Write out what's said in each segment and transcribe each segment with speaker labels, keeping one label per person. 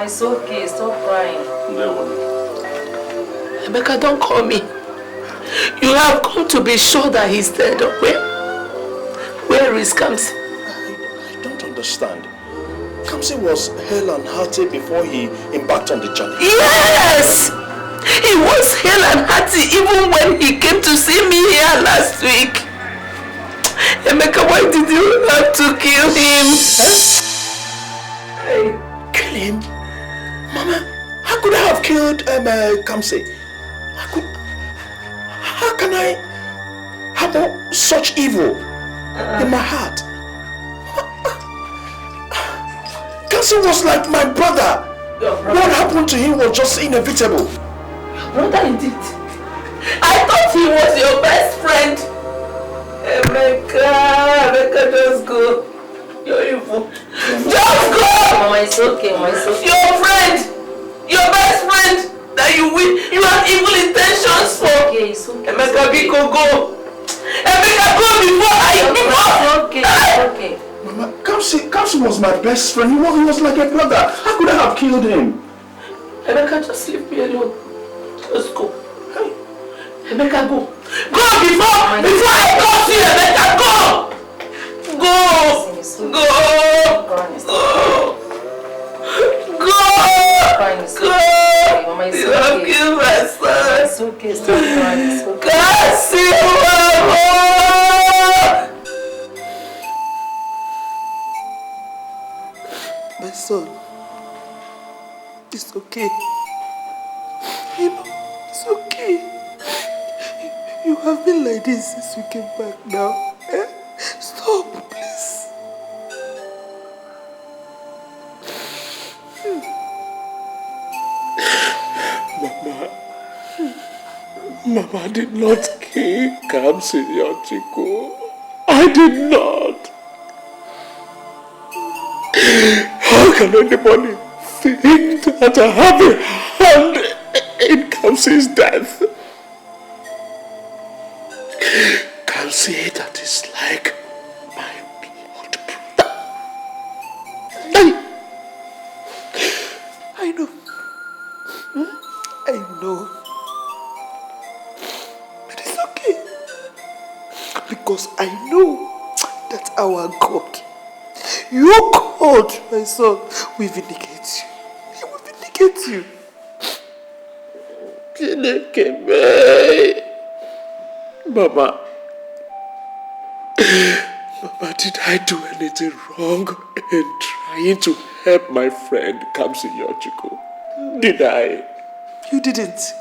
Speaker 1: Mama, it's okay. Stop crying.
Speaker 2: Emeka, don't call me. You have come to be sure that he's dead. Where is Kamsi?
Speaker 3: I don't understand. Kamsi was hale and hearty before he embarked on the journey.
Speaker 2: Yes! He was hale and hearty even when he came to see me here last week. Emeka, why did you have to kill him?
Speaker 3: Kill him? Mama, how could I have killed Kamsi? How can I have such evil in my heart? Kamsi was like my brother. What happened to him was just inevitable.
Speaker 2: Brother, indeed. I thought he was your best friend. Emeka, just go. You're evil. Just go!
Speaker 1: Mama, it's okay. Mama, it's okay.
Speaker 2: Your friend! Your best friend that you have evil intentions for.
Speaker 1: Okay, it's okay.
Speaker 2: Emeka, Biko, go. Emeka, go before I
Speaker 1: give up. It's okay.
Speaker 3: Mama, Kamsi was my best friend. He was like a brother. How could I have killed him?
Speaker 2: Emeka, just leave me alone. Just go. Hey. Emeka, go. Go before I talk to you, Emeka, go! Go! Go! Go! You have killed my son.
Speaker 1: It's okay. Stop crying. It's okay.
Speaker 3: My son, it's okay. You know, it's okay. You have been like this since we came back now. Eh? Stop, please. Mama did not kill Kamsi Yochiko. I did not. How can anybody think that I have a hand in Kamsi's death? Kamsi, that is like my blood brother. I know. I know. But it's okay. Because I know that our God, your God, my son, will vindicate you. He will vindicate you. Mama, did I do anything wrong in trying to help my friend Kamsi Yochiko? Did I? You didn't.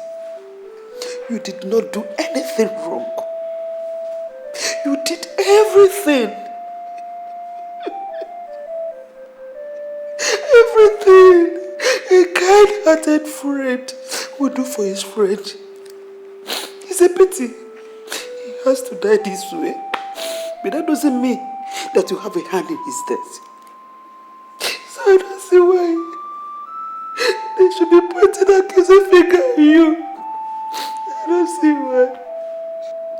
Speaker 3: You did not do anything wrong. You did everything. Everything a kind-hearted friend would do for his friend. It's a pity he has to die this way. But that doesn't mean that you have a hand in his death. So I don't see why they should be pointing accusing finger at you. I don't see why.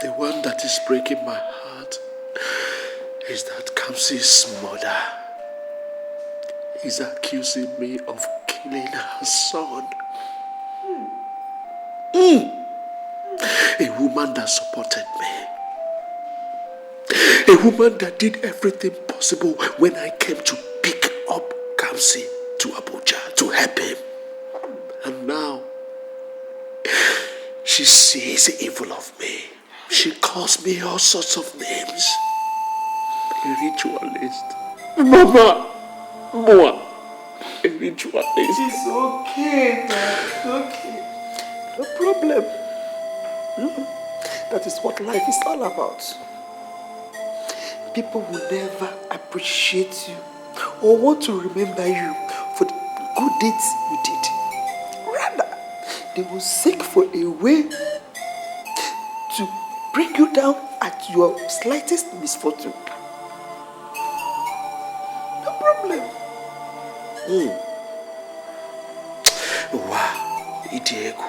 Speaker 3: The one that is breaking my heart is that Kamsi's mother is accusing me of killing her son. A woman that supported me. A woman that did everything possible when I came to pick up Kamsi to Abuja to help him. And now, she sees the evil of me. She calls me all sorts of names. A ritualist. Mama! A ritualist. It's okay, Dad. It's okay. No problem. That is what life is all about. People will never appreciate you or want to remember you for the good deeds you did. Rather, they will seek for a way to bring you down at your slightest misfortune. No problem. Wow, Idiego.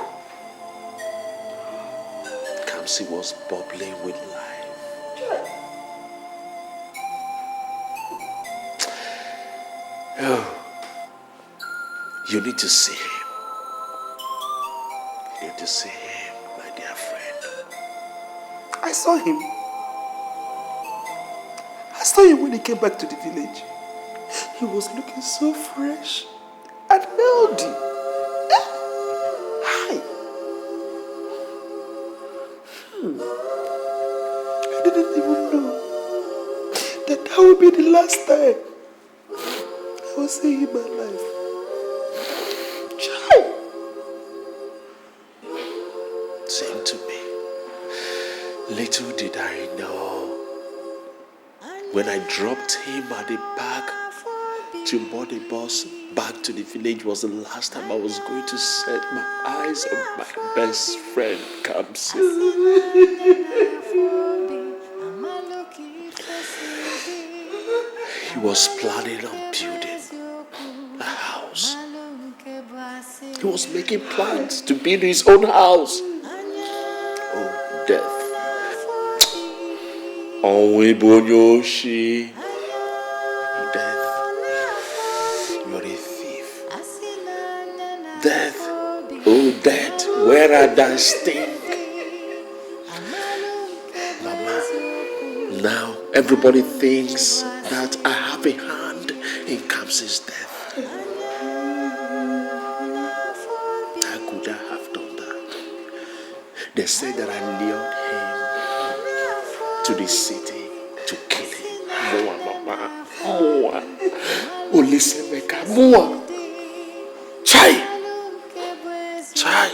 Speaker 3: Kamsi was bubbling with life. Oh,
Speaker 4: You need to see him. You need to see him, my dear friend.
Speaker 3: I saw him. I saw him when he came back to the village. He was looking so fresh and healthy. Hi. I didn't even know that would be the last time I will see him alive. Chai.
Speaker 4: Same to me. Little did I know, when I dropped him at the park to board the bus back to the village was the last time I was going to set my eyes on my best friend, Kamsi. He was planning on building a house. He was making plans to build his own house. Oh, death. Onwebonyoshi. Death. You're a thief. Death. Oh, death. Where are thy stink? Mama, now everybody thinks that I have a hand in Kamsi's death. How could I have done that? They said that I lured him to the city to kill him. Moa, mama. Moa. Oh, listen, Meka. Moa. Chai. Chai.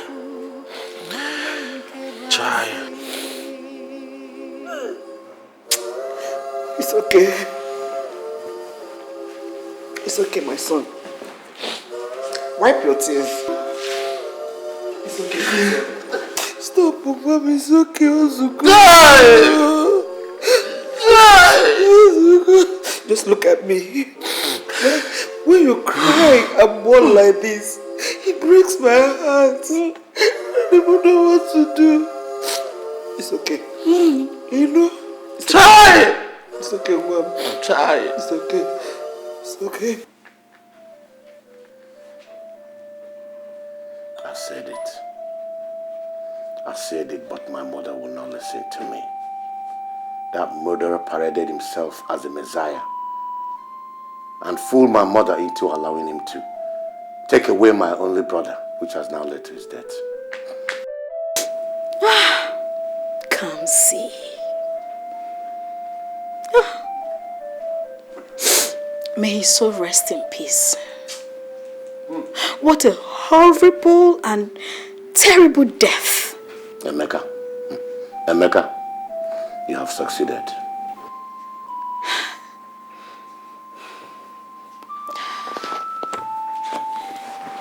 Speaker 4: Chai.
Speaker 3: It's okay. It's okay, my son. Wipe your tears. It's okay. Stop, Mama. It's okay, Ozuko. Just look at me. When you cry and mourn like this, it breaks my heart. I don't know what to do. It's okay. You know?
Speaker 4: Chai!
Speaker 3: It's okay, Mom.
Speaker 4: Chai!
Speaker 3: It's okay. It's okay.
Speaker 4: I said it, but my mother will not listen to me. That murderer paraded himself as a messiah and fooled my mother into allowing him to take away my only brother, which has now led to his death.
Speaker 2: Come see. May his soul rest in peace. What a horrible and terrible death.
Speaker 4: Emeka, Emeka, you have succeeded.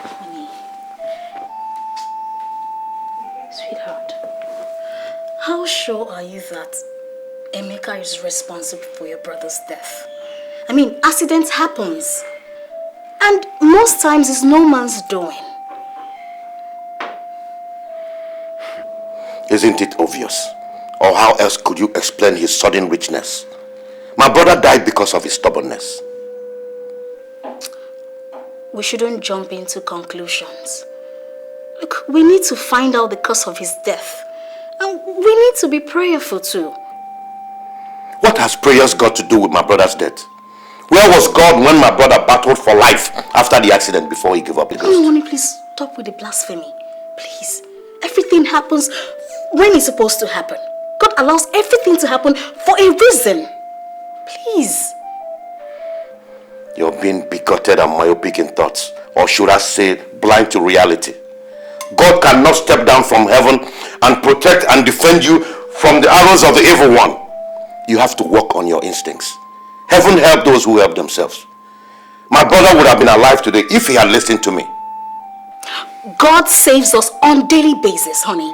Speaker 2: Honey, sweetheart, how sure are you that Emeka is responsible for your brother's death? I mean, accidents happens. And most times it's no man's doing.
Speaker 4: Isn't it obvious? Or how else could you explain his sudden richness? My brother died because of his stubbornness.
Speaker 2: We shouldn't jump into conclusions. Look, we need to find out the cause of his death. And we need to be prayerful too.
Speaker 4: What has prayers got to do with my brother's death? Where was God when my brother battled for life after the accident before he gave up the ghost?
Speaker 2: Honey, please stop with the blasphemy. Please. Everything happens when it's supposed to happen. God allows everything to happen for a reason. Please.
Speaker 4: You're being bigoted and myopic in thoughts, or should I say blind to reality. God cannot step down from heaven and protect and defend you from the arrows of the evil one. You have to work on your instincts. Heaven help those who help themselves. My brother would have been alive today if he had listened to me.
Speaker 2: God saves us on a daily basis, honey.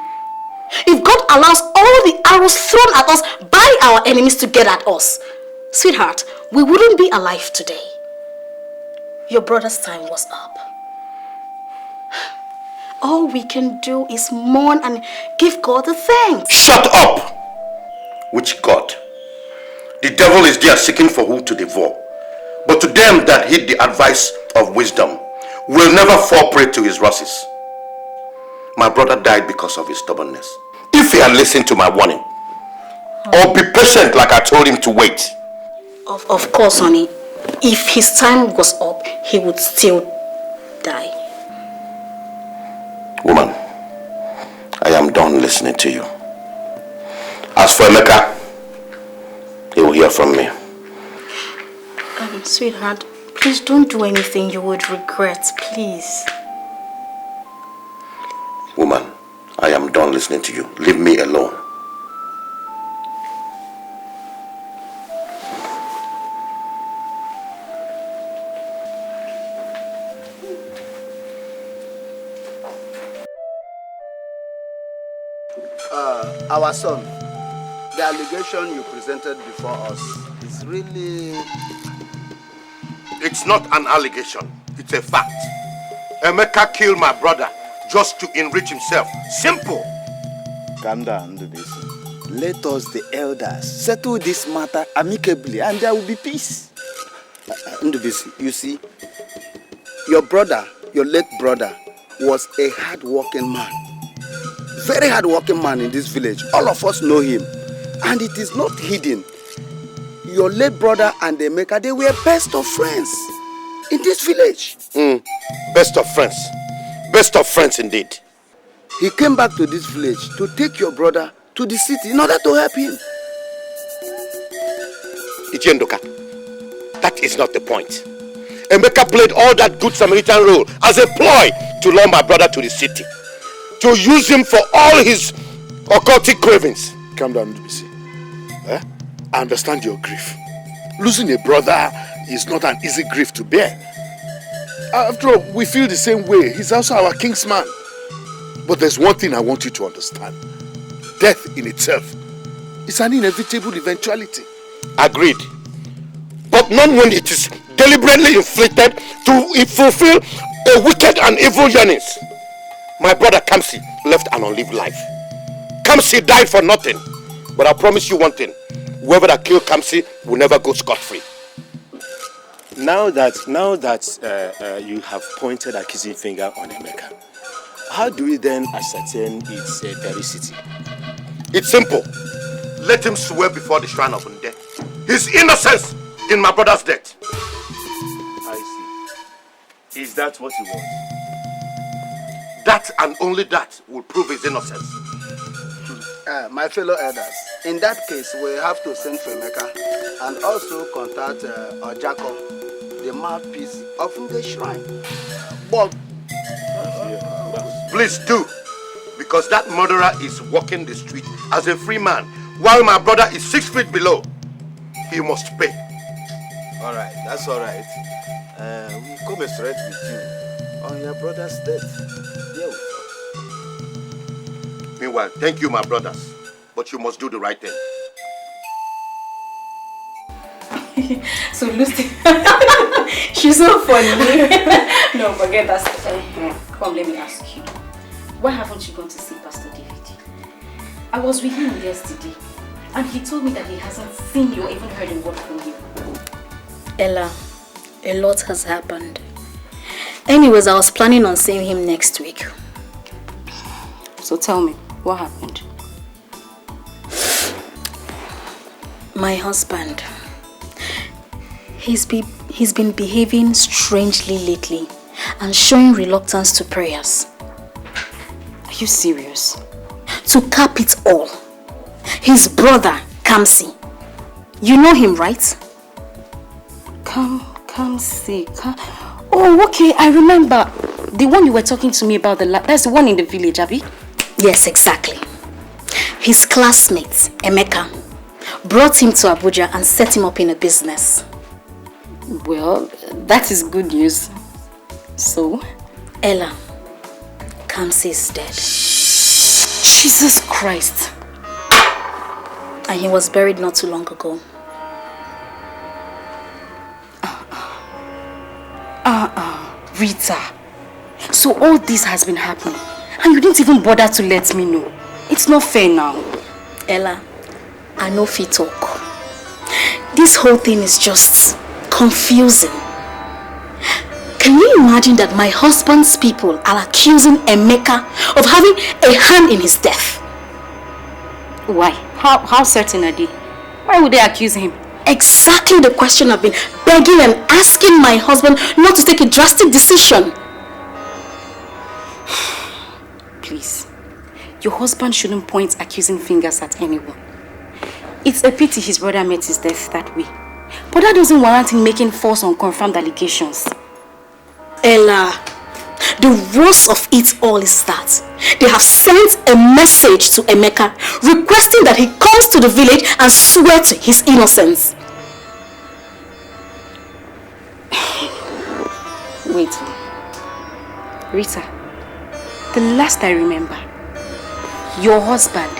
Speaker 2: If God allows all the arrows thrown at us by our enemies to get at us, sweetheart, we wouldn't be alive today. Your brother's time was up. All we can do is mourn and give God the thanks.
Speaker 4: Shut up! Which God? The devil is there seeking for whom to devour. But to them that heed the advice of wisdom, will never fall prey to his losses. My brother died because of his stubbornness. If he had listened to my warning, or be patient like I told him to wait.
Speaker 2: Of course, honey. If his time was up, he would still die.
Speaker 4: Woman, I am done listening to you. As for Emeka, he will hear from me.
Speaker 2: Sweetheart, please don't do anything you would regret, please.
Speaker 4: Woman, I am done listening to you. Leave me alone.
Speaker 5: Our son, the allegation you presented before us is really...
Speaker 4: It's not an allegation. It's a fact. Emeka killed my brother just to enrich himself. Simple.
Speaker 5: Calm down, Ndubisi. Let us, the elders, settle this matter amicably and there will be peace. Ndubisi, you see, your brother, your late brother, was a hard-working man. Very hard-working man in this village. All of us know him. And it is not hidden. Your late brother and Emeka, they were best of friends in this village.
Speaker 4: Best of friends. Best of friends indeed.
Speaker 5: He came back to this village to take your brother to the city in order to help him.
Speaker 4: Ichiendoka, that is not the point. Emeka played all that good Samaritan role as a ploy to lure my brother to the city. To use him for all his occultic cravings.
Speaker 6: Calm down, Ndubisi. I understand your grief. Losing a brother is not an easy grief to bear. After all, we feel the same way. He's also our kingsman. But there's one thing I want you to understand. Death in itself is an inevitable eventuality.
Speaker 4: Agreed. But not when it is deliberately inflicted to fulfill a wicked and evil yearnings. My brother Kamsi left an unlived life. Kamsi died for nothing. But I promise you one thing. Whoever that killed Kamsi will never go scot-free.
Speaker 7: Now that you have pointed accusing finger on Emeka, how do we then ascertain its veracity?
Speaker 4: It's simple. Let him swear before the shrine of Nde his innocence in my brother's death.
Speaker 7: I see. Is that what you want?
Speaker 4: That and only that will prove his innocence.
Speaker 5: My fellow elders, in that case, we have to send for Emeka and also contact Ojako, the mouthpiece of the shrine. But
Speaker 4: please do, because that murderer is walking the street as a free man, while my brother is 6 feet below. He must pay.
Speaker 5: alright, that's alright. We come straight with you on your brother's death. Yeah.
Speaker 4: Meanwhile, thank you, my brothers, but you must do the right thing.
Speaker 2: So Lucy, she's so funny. No, forget that. Come, let me ask you. Why haven't you gone to see Pastor David? I was with him yesterday, and he told me that he hasn't seen you or even heard a word from you.
Speaker 8: Ella, a lot has happened. Anyways, I was planning on seeing him next week.
Speaker 2: So tell me, what happened?
Speaker 8: My husband. He's been behaving strangely lately and showing reluctance to prayers.
Speaker 2: Are you serious?
Speaker 8: To cap it all, his brother, Kamsi. You know him, right?
Speaker 2: Kamsi. Oh, okay, I remember. The one you were talking to me about, that's the one in the village, Abby?
Speaker 8: Yes, exactly. His classmate, Emeka, brought him to Abuja and set him up in a business.
Speaker 2: Well, that is good news. So?
Speaker 8: Ella, Kamsi is dead.
Speaker 2: Jesus Christ.
Speaker 8: And he was buried not too long ago.
Speaker 2: Rita. So all this has been happening and you didn't even bother to let me know. It's not fair now.
Speaker 8: Ella, I know if you talk. This whole thing is just confusing.
Speaker 2: Can you imagine that my husband's people are accusing Emeka of having a hand in his death?
Speaker 8: Why? How certain are they? Why would they accuse him?
Speaker 2: Exactly the question I've been begging and asking my husband not to take a drastic decision.
Speaker 8: Please, your husband shouldn't point accusing fingers at anyone. It's a pity his brother met his death that way. But that doesn't warrant him making false unconfirmed allegations.
Speaker 2: Ella, the worst of it all is that they have sent a message to Emeka requesting that he comes to the village and swear to his innocence.
Speaker 8: Wait. Rita, the last I remember, your husband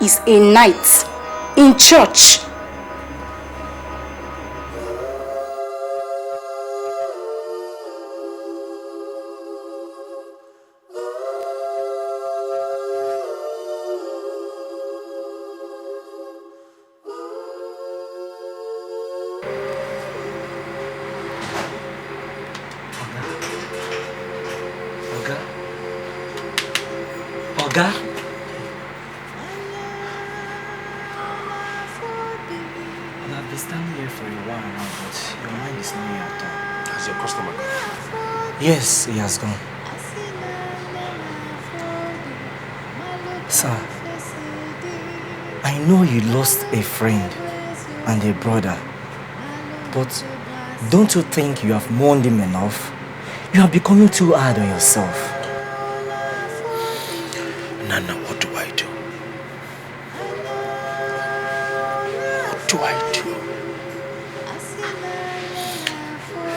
Speaker 8: is a knight in church.
Speaker 9: Oga? I've been standing here for a while now, but your mind is not here at all.
Speaker 7: Has your customer gone?
Speaker 9: Yes, he has gone. Sir, I know you lost a friend and a brother, but don't you think you have mourned him enough? You are becoming too hard on yourself.
Speaker 6: Nana, what do I do? What do I do?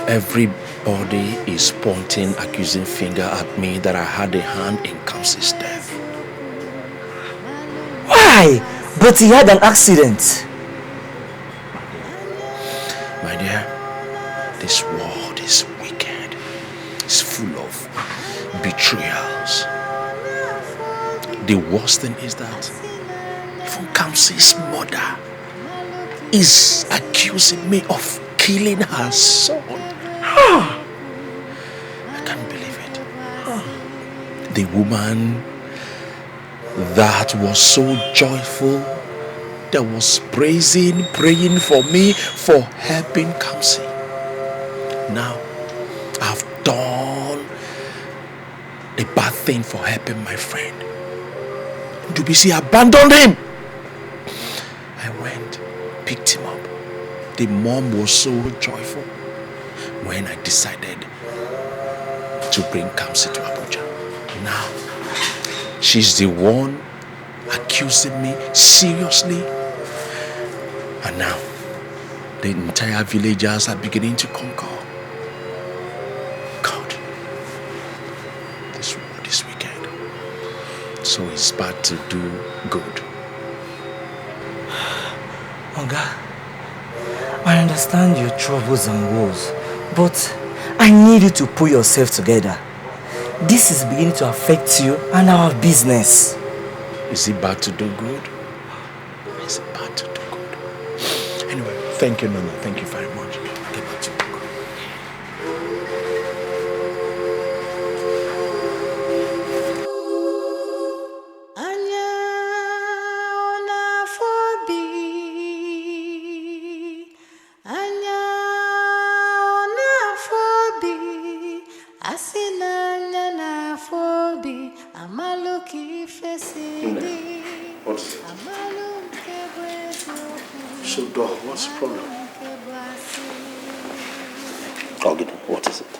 Speaker 6: Everybody is pointing accusing finger at me that I had a hand in Kamsi's death.
Speaker 9: Why? But he had an accident.
Speaker 6: My dear, this world is wicked. It's full of betrayals. The worst thing is that even Kamsi's mother is accusing me of killing her son. I can't believe it. The woman that was so joyful, that was praying for me for helping Kamsi. Now, I've done a bad thing for helping my friend. Dubisi abandoned him. I went, picked him up. The mom was so joyful when I decided to bring Kamsi to Abuja. Now, she's the one accusing me seriously. And now, the entire villagers are beginning to concur. God, this world is wicked. So it's bad to do good.
Speaker 9: Oga, I understand your troubles and woes, but I need you to pull yourself together. This is beginning to affect you and our business.
Speaker 6: Is it bad to do good? Is it bad to do good? Anyway, thank you, Nana. Thank you very much. Get back to work. So, dog, what's the problem?
Speaker 4: Ogden, what is it?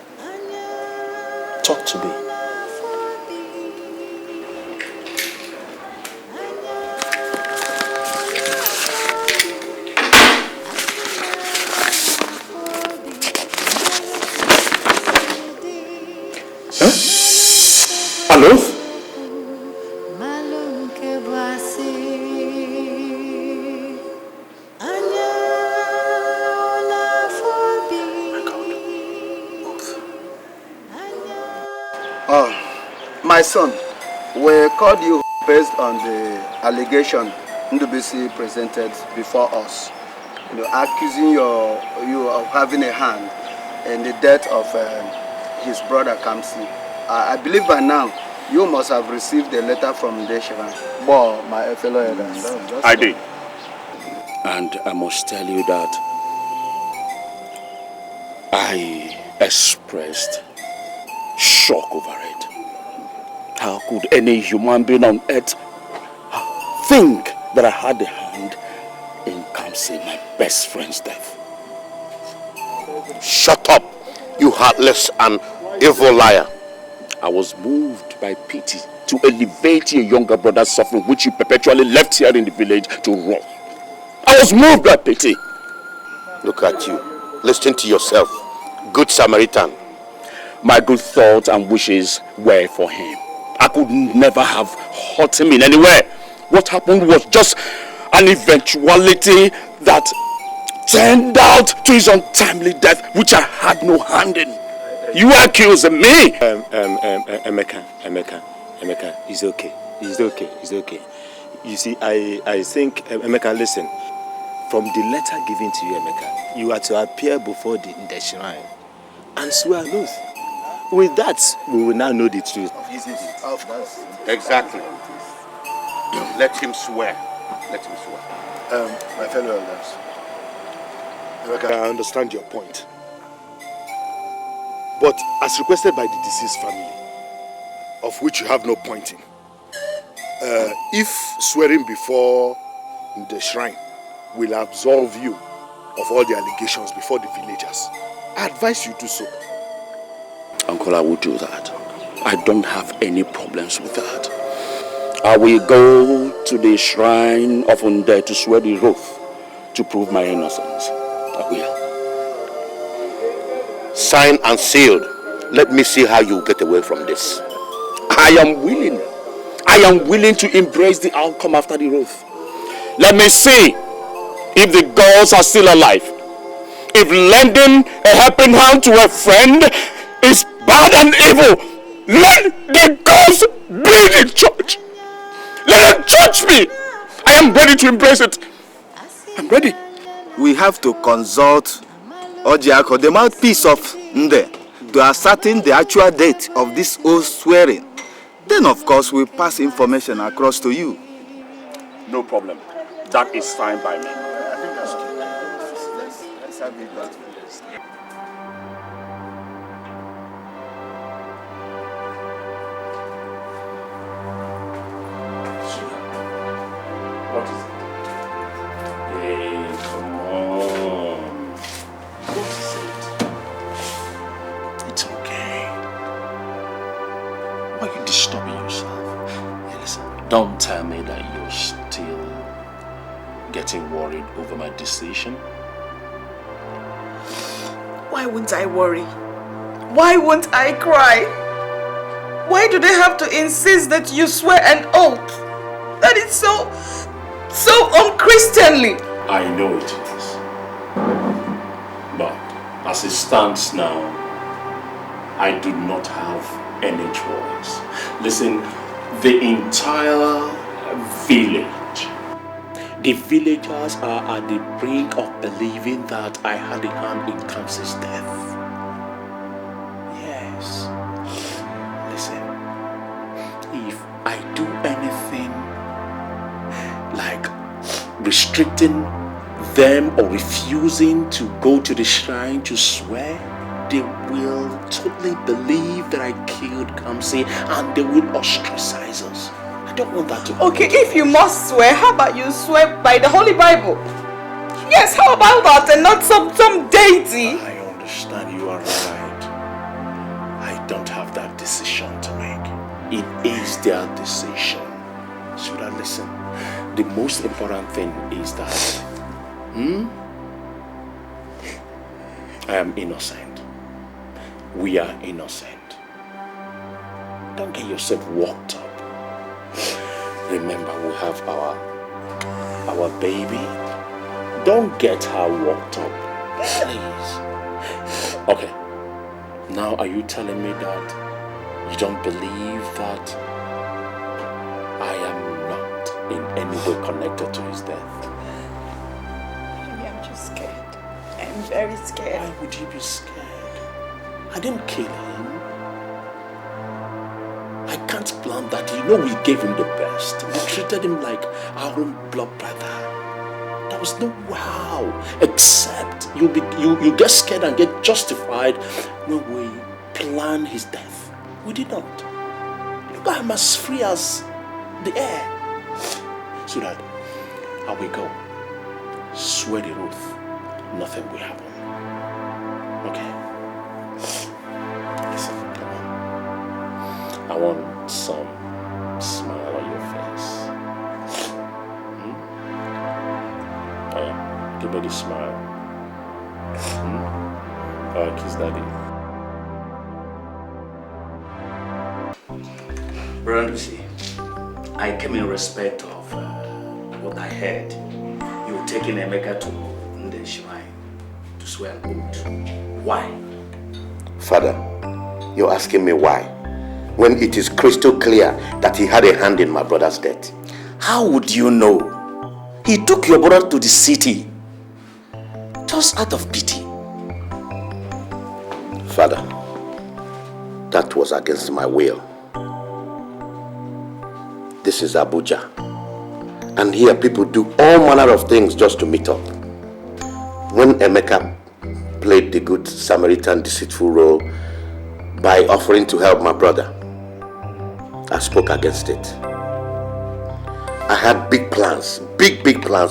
Speaker 6: Talk to me.
Speaker 4: Huh? Hello?
Speaker 5: My son, we called you based on the allegation Ndubisi presented before us, accusing you of having a hand in the death of his brother Kamsi. I believe by now you must have received a letter from Deshiran. Well, my fellow elders.
Speaker 7: I did. And I must tell you that I expressed shock over it. How could any human being on earth think that I had a hand in Kamsi, my best friend's death?
Speaker 4: Shut up, you heartless and evil liar.
Speaker 7: I was moved by pity to elevate your younger brother's suffering, which you perpetually left here in the village to rot. I was moved by pity.
Speaker 4: Look at you. Listen to yourself. Good Samaritan.
Speaker 7: My good thoughts and wishes were for him. I could never have hurt him in any way. What happened was just an eventuality that turned out to his untimely death, which I had no hand in. You are accusing me. Emeka, it's okay. You see, I think, Emeka, listen. From the letter given to you, Emeka, you are to appear before the shrine and swear an oath. With that, we will now know the truth.
Speaker 4: Exactly. Let him swear. Let him swear.
Speaker 6: My fellow elders, Emeka, I understand your point. But as requested by the deceased family, of which you have no point in, if swearing before the shrine will absolve you of all the allegations before the villagers, I advise you do so.
Speaker 7: Uncle, I will do that. I don't have any problems with that. I will go to the shrine of Unde to swear the oath to prove my innocence. I will.
Speaker 4: Signed and sealed. Let me see how you get away from this.
Speaker 7: I am willing. I am willing to embrace the outcome after the oath. Let me see if the gods are still alive. If lending a helping hand to a friend is bad and evil, let the gods be the judge. Let the judge be. I am ready to embrace it. I'm ready.
Speaker 5: We have to consult Ojiako, the mouthpiece of Nde, to ascertain the actual date of this oath swearing. Then, of course, we'll pass information across to you.
Speaker 7: No problem. That is fine by me.
Speaker 5: I think that's good. Let's have it that way.
Speaker 7: What is it? Hey, come on. What is it? It's okay. Why are you disturbing yourself? Hey, listen, don't tell me that you're still getting worried over my decision.
Speaker 1: Why won't I worry? Why won't I cry? Why do they have to insist that you swear an oath? That is so unchristianly.
Speaker 7: I know it is. But as it stands now, I do not have any choice. Listen, the entire village, the villagers are at the brink of believing that I had a hand in Kamsi's death. Yes. Listen, if I do anything like restricting them or refusing to go to the shrine to swear, they will totally believe that I killed Kamsi and they will ostracize us. I don't want that to happen.
Speaker 1: Okay, if you must swear, how about you swear by the Holy Bible? Yes, how about that and not some deity?
Speaker 7: I understand, you are right. I don't have that decision to make. It is their decision. Should I listen? The most important thing is that I am innocent. We are innocent. Don't get yourself worked up. Remember, we have our baby. Don't get her worked up, please. Okay. Now, are you telling me that you don't believe that I am not in any way connected to his death?
Speaker 1: Maybe I'm just scared. I'm very scared.
Speaker 7: Why would you be scared? I didn't kill him. can't plan that. You know we gave him the best. We treated him like our own blood brother. There was no wow. Except you get scared and get justified when we plan his death. We did not. Look, I'm as free as the air. So that I will go. Swear the oath. Nothing will happen. Okay? Listen, come on. I want some smile on your face. Oh yeah, give me the smile. Kiss daddy.
Speaker 5: Brother Lucy, I came in respect of what I heard. You taking Emeka to the shrine to swear an oath. Why?
Speaker 4: Father, you're asking me why? When it is crystal clear that he had a hand in my brother's death.
Speaker 5: How would you know? He took your brother to the city just out of pity.
Speaker 4: Father, that was against my will. This is Abuja. And here people do all manner of things just to meet up. When Emeka played the good Samaritan deceitful role by offering to help my brother, I spoke against it. I had big plans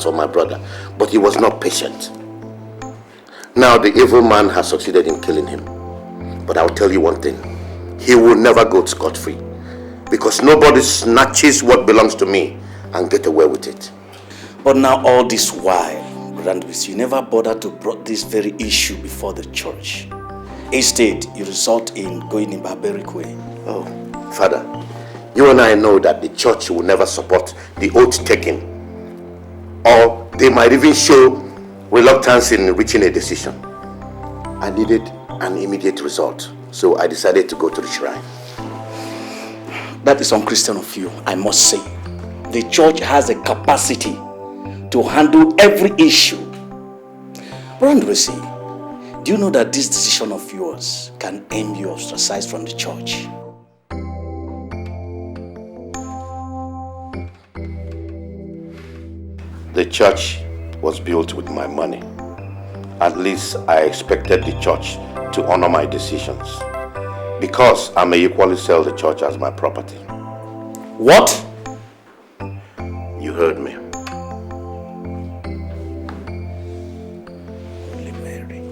Speaker 4: for my brother, but he was not patient. Now the evil man has succeeded in killing him. But I'll tell you one thing, he will never go scot-free, because nobody snatches what belongs to me and get away with it.
Speaker 5: But now all this while, Brother Ndubisi, you never bothered to bring this very issue before the church. Instead, you result in going in barbaric way.
Speaker 4: Oh, Father, you and I know that the church will never support the oath taking, or they might even show reluctance in reaching a decision. I needed an immediate result, so I decided to go to the shrine.
Speaker 5: That is unchristian of you, I must say. The church has a capacity to handle every issue. Brother Ndubisi, do you know that this decision of yours can end you ostracized from the church?
Speaker 4: The church was built with my money. At least I expected the church to honor my decisions, because I may equally sell the church as my property.
Speaker 5: What?
Speaker 4: You heard me.
Speaker 5: Holy Mary.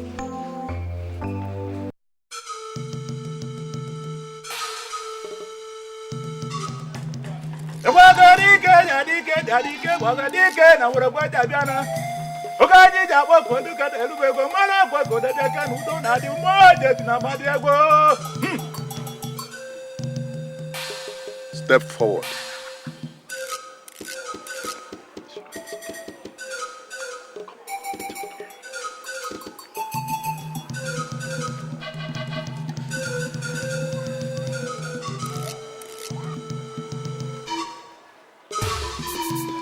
Speaker 6: Step forward.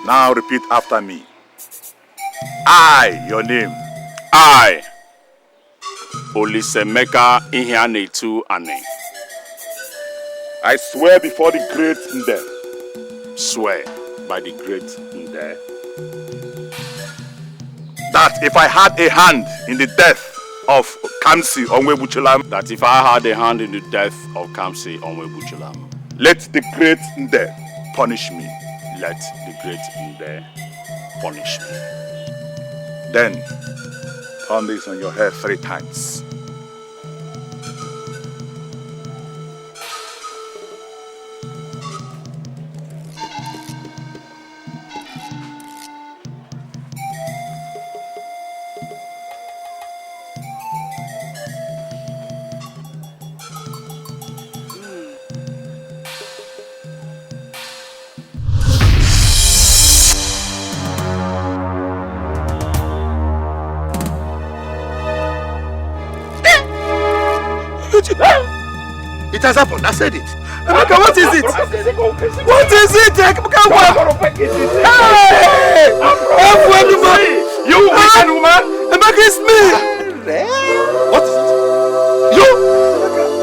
Speaker 6: Now repeat after me. I, your name.
Speaker 7: I, Olisemeka Ihianetu Ane,
Speaker 6: I swear before the great Nde.
Speaker 7: swear by the great Nde,
Speaker 6: That if I had a hand in the death of Kamsi Onwebuchulam,
Speaker 7: that if I had a hand in the death of Kamsi Onwebuchulam,
Speaker 6: let the great Nde punish me.
Speaker 7: let the great Nde punish me.
Speaker 6: Then turn this on your head 3 times.
Speaker 3: It has happened, I said it. Emeka, what is it? What is it? Emeka, what? Hey! You wicked woman! Emeka, it's me! What is it? You!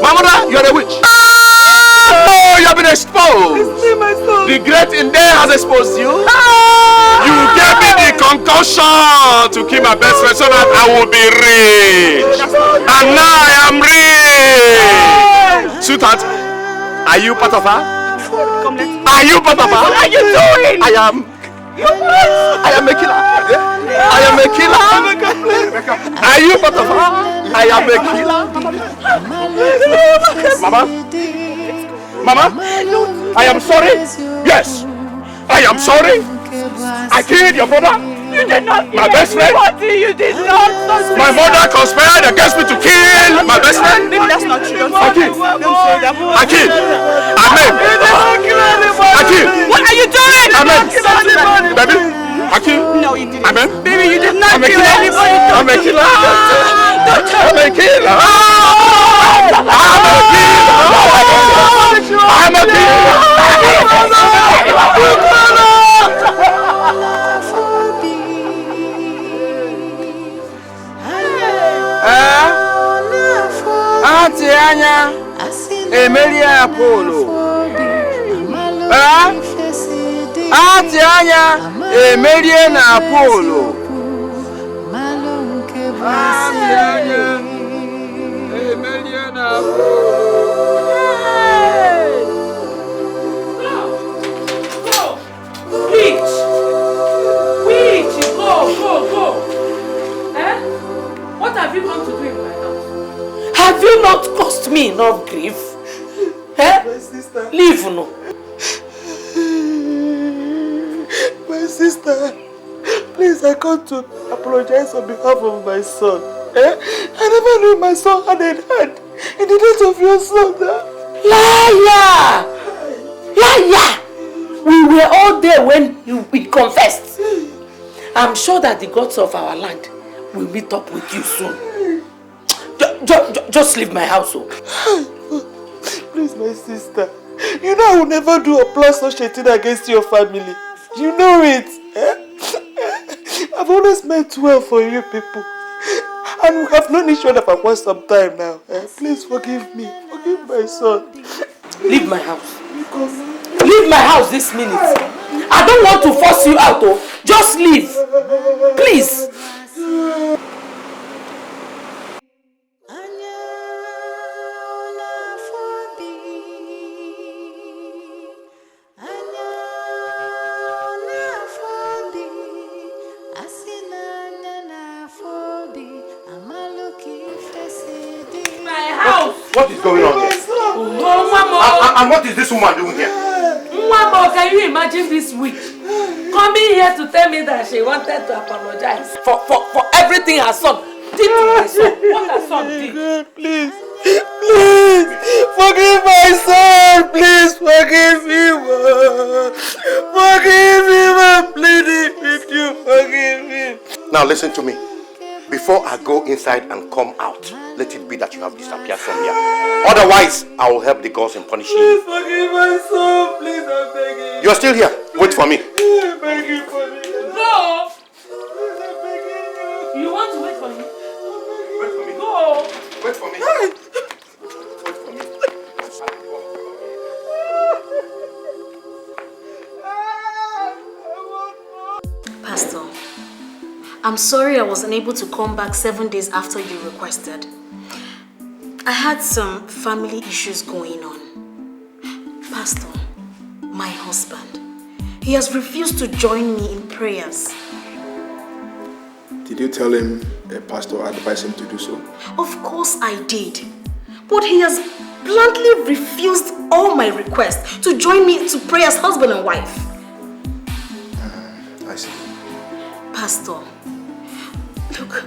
Speaker 3: My mother, you are a witch! Oh,
Speaker 7: you have been exposed. The great in there has exposed you. You gave me the concussion to kill my best friend so that I will be rich. And now I am rich. Sweetheart, are you part of her? Are you part of her? What are you doing? I am a killer. I am a killer. Are you part of her? I am a killer. Mama, I am sorry. Yes, I am sorry. I killed your brother.
Speaker 1: You did not kill
Speaker 7: my best friend.
Speaker 1: You did not.
Speaker 7: My mother conspired against me to kill my best friend.
Speaker 1: That's not true.
Speaker 7: I killed. Amen. What are you doing? Amen. Baby, I killed. No, you didn't. Amen.
Speaker 1: Baby, you did not kill anybody.
Speaker 7: I'm a killer. I'm a killer. I'm a
Speaker 3: Auntie Anya, Emilia Apollo. Auntie Anya, Emilia Apollo. Auntie Anya, Emilia Apollo.
Speaker 1: Witch, go. Eh? What have you come to do in my house? Have you not caused me enough grief? Eh?
Speaker 3: My sister.
Speaker 1: Leave no.
Speaker 3: My sister, please, I come to apologize on behalf of my son. Eh? I never knew my son had a hand in the death of your son.
Speaker 1: Liar! Liar! We were all there when we confessed. I'm sure that the gods of our land will meet up with you soon. Just leave my house.
Speaker 3: Please, my sister. You know I will never do a plus or shitting against your family. You know it. Eh? I've always meant well for you people. And we have known each other for quite some time now. Eh? Please forgive me. Forgive my son.
Speaker 1: Leave my house. Leave my house this minute. I don't want to force you out. Oh. Just leave. Please.
Speaker 4: What is going on here? And what is this woman doing here?
Speaker 1: Mama, can you imagine this witch coming here to tell me that she wanted to apologize for everything her son did to my son? What her son did?
Speaker 3: God, please forgive my son. Please forgive him. Forgive him. I'm pleading with you. Forgive him.
Speaker 4: Now listen to me. Before I go inside and come out, let it be that you have disappeared from here. Otherwise, I will help the gods in punishing you.
Speaker 3: Please forgive my son. Please, I'm begging.
Speaker 4: You're still here. Wait for me.
Speaker 3: I'm begging for me.
Speaker 1: No!
Speaker 3: Please, I'm begging you.
Speaker 1: You want to wait for me?
Speaker 4: Wait for me.
Speaker 1: Go!
Speaker 4: Wait for me. Wait for me.
Speaker 2: Pastor, I'm sorry I was unable to come back 7 days after you requested. I had some family issues going on. Pastor, my husband, he has refused to join me in prayers.
Speaker 6: Did you tell him a pastor advised him to do so?
Speaker 2: Of course I did. But he has bluntly refused all my requests to join me to pray as husband and wife.
Speaker 6: I see.
Speaker 2: Pastor, look,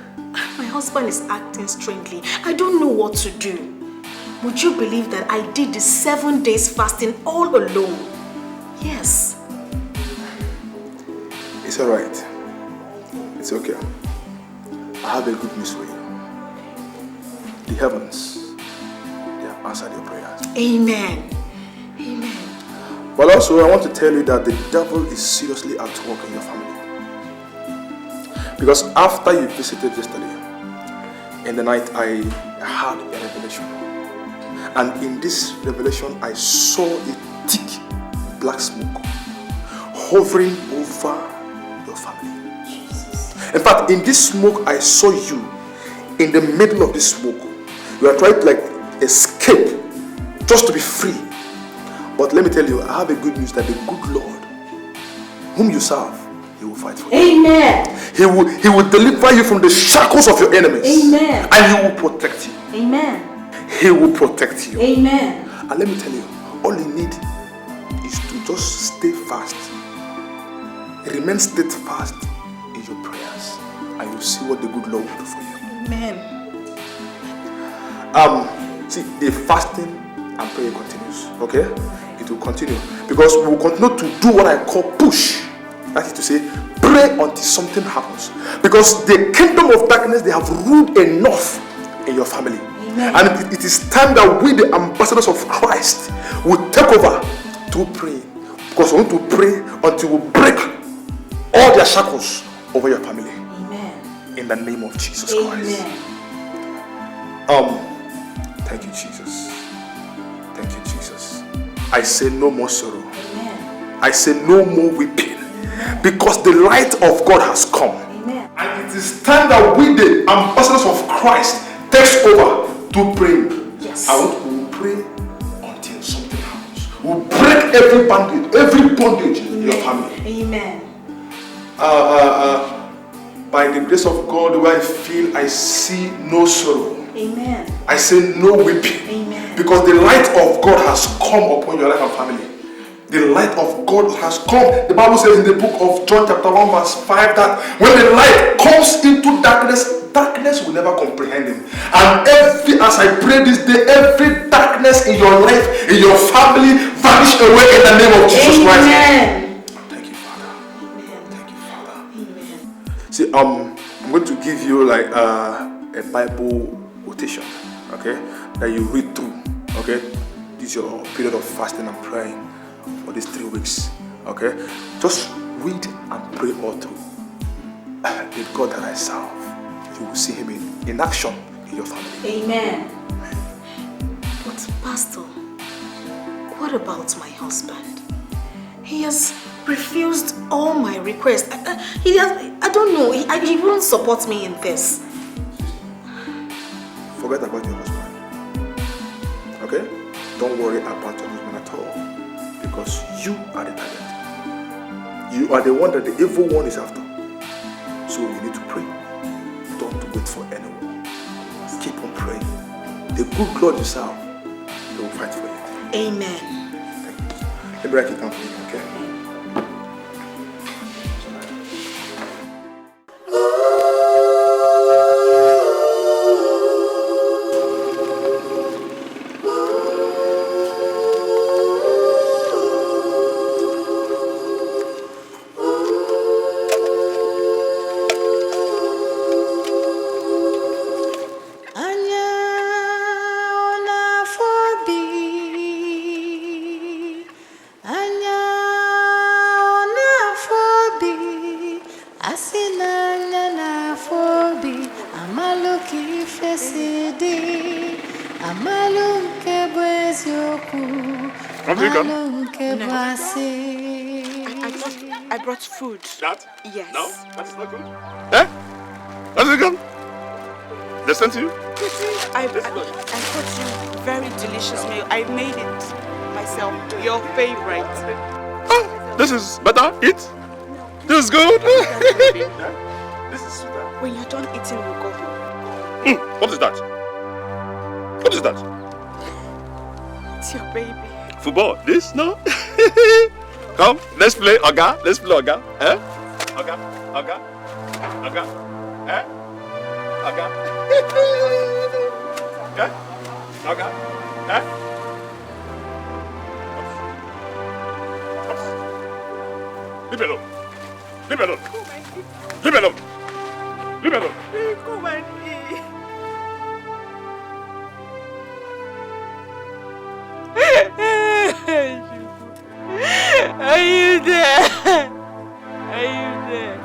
Speaker 2: my husband is acting strangely. I don't know what to do. Would you believe that I did the 7 days fasting all alone? Yes.
Speaker 6: It's alright. It's okay. I have a good news for you. The heavens, they have answered your prayers.
Speaker 2: Amen. Amen.
Speaker 6: But also, I want to tell you that the devil is seriously at work in your family. Because after you visited yesterday, in the night I had a revelation.
Speaker 3: And in this revelation, I saw a thick black smoke hovering over your family. Jesus. In fact, in this smoke, I saw you in the middle of this smoke. You are trying to like escape just to be free. But let me tell you, I have a good news that the good Lord, whom you serve, He will fight for you.
Speaker 1: Amen.
Speaker 3: He will deliver you from the shackles of your enemies.
Speaker 1: Amen.
Speaker 3: And He will protect you.
Speaker 1: Amen.
Speaker 3: He will protect you.
Speaker 1: Amen.
Speaker 3: And let me tell you, all you need is to just stay fast. Remain steadfast in your prayers. And you'll see what the good Lord will do for you.
Speaker 1: Amen.
Speaker 3: See, the fasting and prayer continues. Okay? It will continue. Because we will continue to do what I call push. That is to say, pray until something happens. Because the kingdom of darkness, they have ruled enough in your family.
Speaker 1: Amen.
Speaker 3: And it is time that we, the ambassadors of Christ, will take over to pray. Because we want to pray until we break all their shackles over your family.
Speaker 1: Amen.
Speaker 3: In the name of Jesus
Speaker 1: Christ.
Speaker 3: Thank you, Jesus. Thank you, Jesus. I say no more sorrow.
Speaker 1: Amen.
Speaker 3: I say no more weeping. Because the light of God has come.
Speaker 1: Amen.
Speaker 3: And it is time that we, the ambassadors of Christ, takes over to pray.
Speaker 1: Yes.
Speaker 3: I want to pray until something happens. We'll break every bondage in your family.
Speaker 1: Amen.
Speaker 3: By the grace of God, where I feel I see no sorrow.
Speaker 1: Amen.
Speaker 3: I say no weeping.
Speaker 1: Amen.
Speaker 3: Because the light of God has come upon your life and family. The light of God has come. The Bible says in the book of John chapter 1 verse 5 that when the light comes into darkness, darkness will never comprehend him. And as I pray this day, every darkness in your life, in your family, vanish away in the name of Jesus Christ.
Speaker 1: Amen.
Speaker 3: Thank you, Father.
Speaker 1: Amen.
Speaker 3: Thank you, Father.
Speaker 1: Amen.
Speaker 3: See, I'm going to give you like a Bible quotation, okay, that you read through, okay. This is your period of fasting and praying for these 3 weeks, okay. Just read and pray all through. The God that I serve, you will see Him in action in your family.
Speaker 1: Amen.
Speaker 2: But Pastor, what about my husband? He has refused all my requests. I don't know, he won't support me in this.
Speaker 3: Forget about your husband, okay? Don't worry about your husband at all, because you are the target. You are the one that the evil one is after. So you need to pray. Don't wait for anyone. Keep on praying. The good God you serve, He will fight for you.
Speaker 2: Amen.
Speaker 3: Thank you. Let me write it down for you, okay?
Speaker 10: I brought food.
Speaker 7: That?
Speaker 10: Yes.
Speaker 7: No? That's not good. Eh? That's not good. They sent you?
Speaker 10: I got you very delicious meal. I made it myself. Your favorite.
Speaker 7: Oh, this is better. Eat. This is good. This is sweeter.
Speaker 10: When you're done eating, we'll go home.
Speaker 7: What is that? What is that?
Speaker 10: It's your baby.
Speaker 7: Football? This? No? Come, let's play Oga. Let's play Oga. Eh? Oga. Oga. Oga. Eh? Oga. Eh? Oga. Eh? Leave me alone. Leave me alone. Leave me alone. Leave me alone.
Speaker 10: Come and eat. Are you there? Are you there?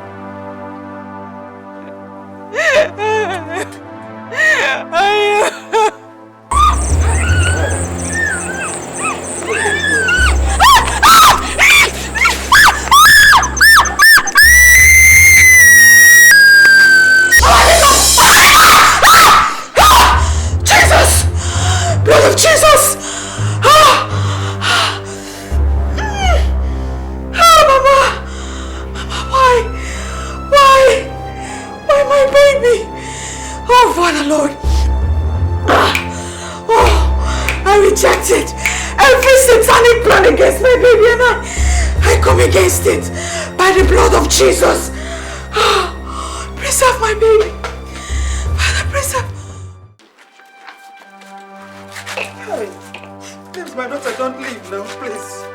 Speaker 10: Are you?
Speaker 1: Blood of Jesus! Mama! Mama, why? Why my baby? Oh, Father Lord. Oh, I reject it. Every satanic plan against my baby and I come against it by the blood of Jesus. Preserve my baby. Father, preserve.
Speaker 3: Please, my daughter, don't leave now, please.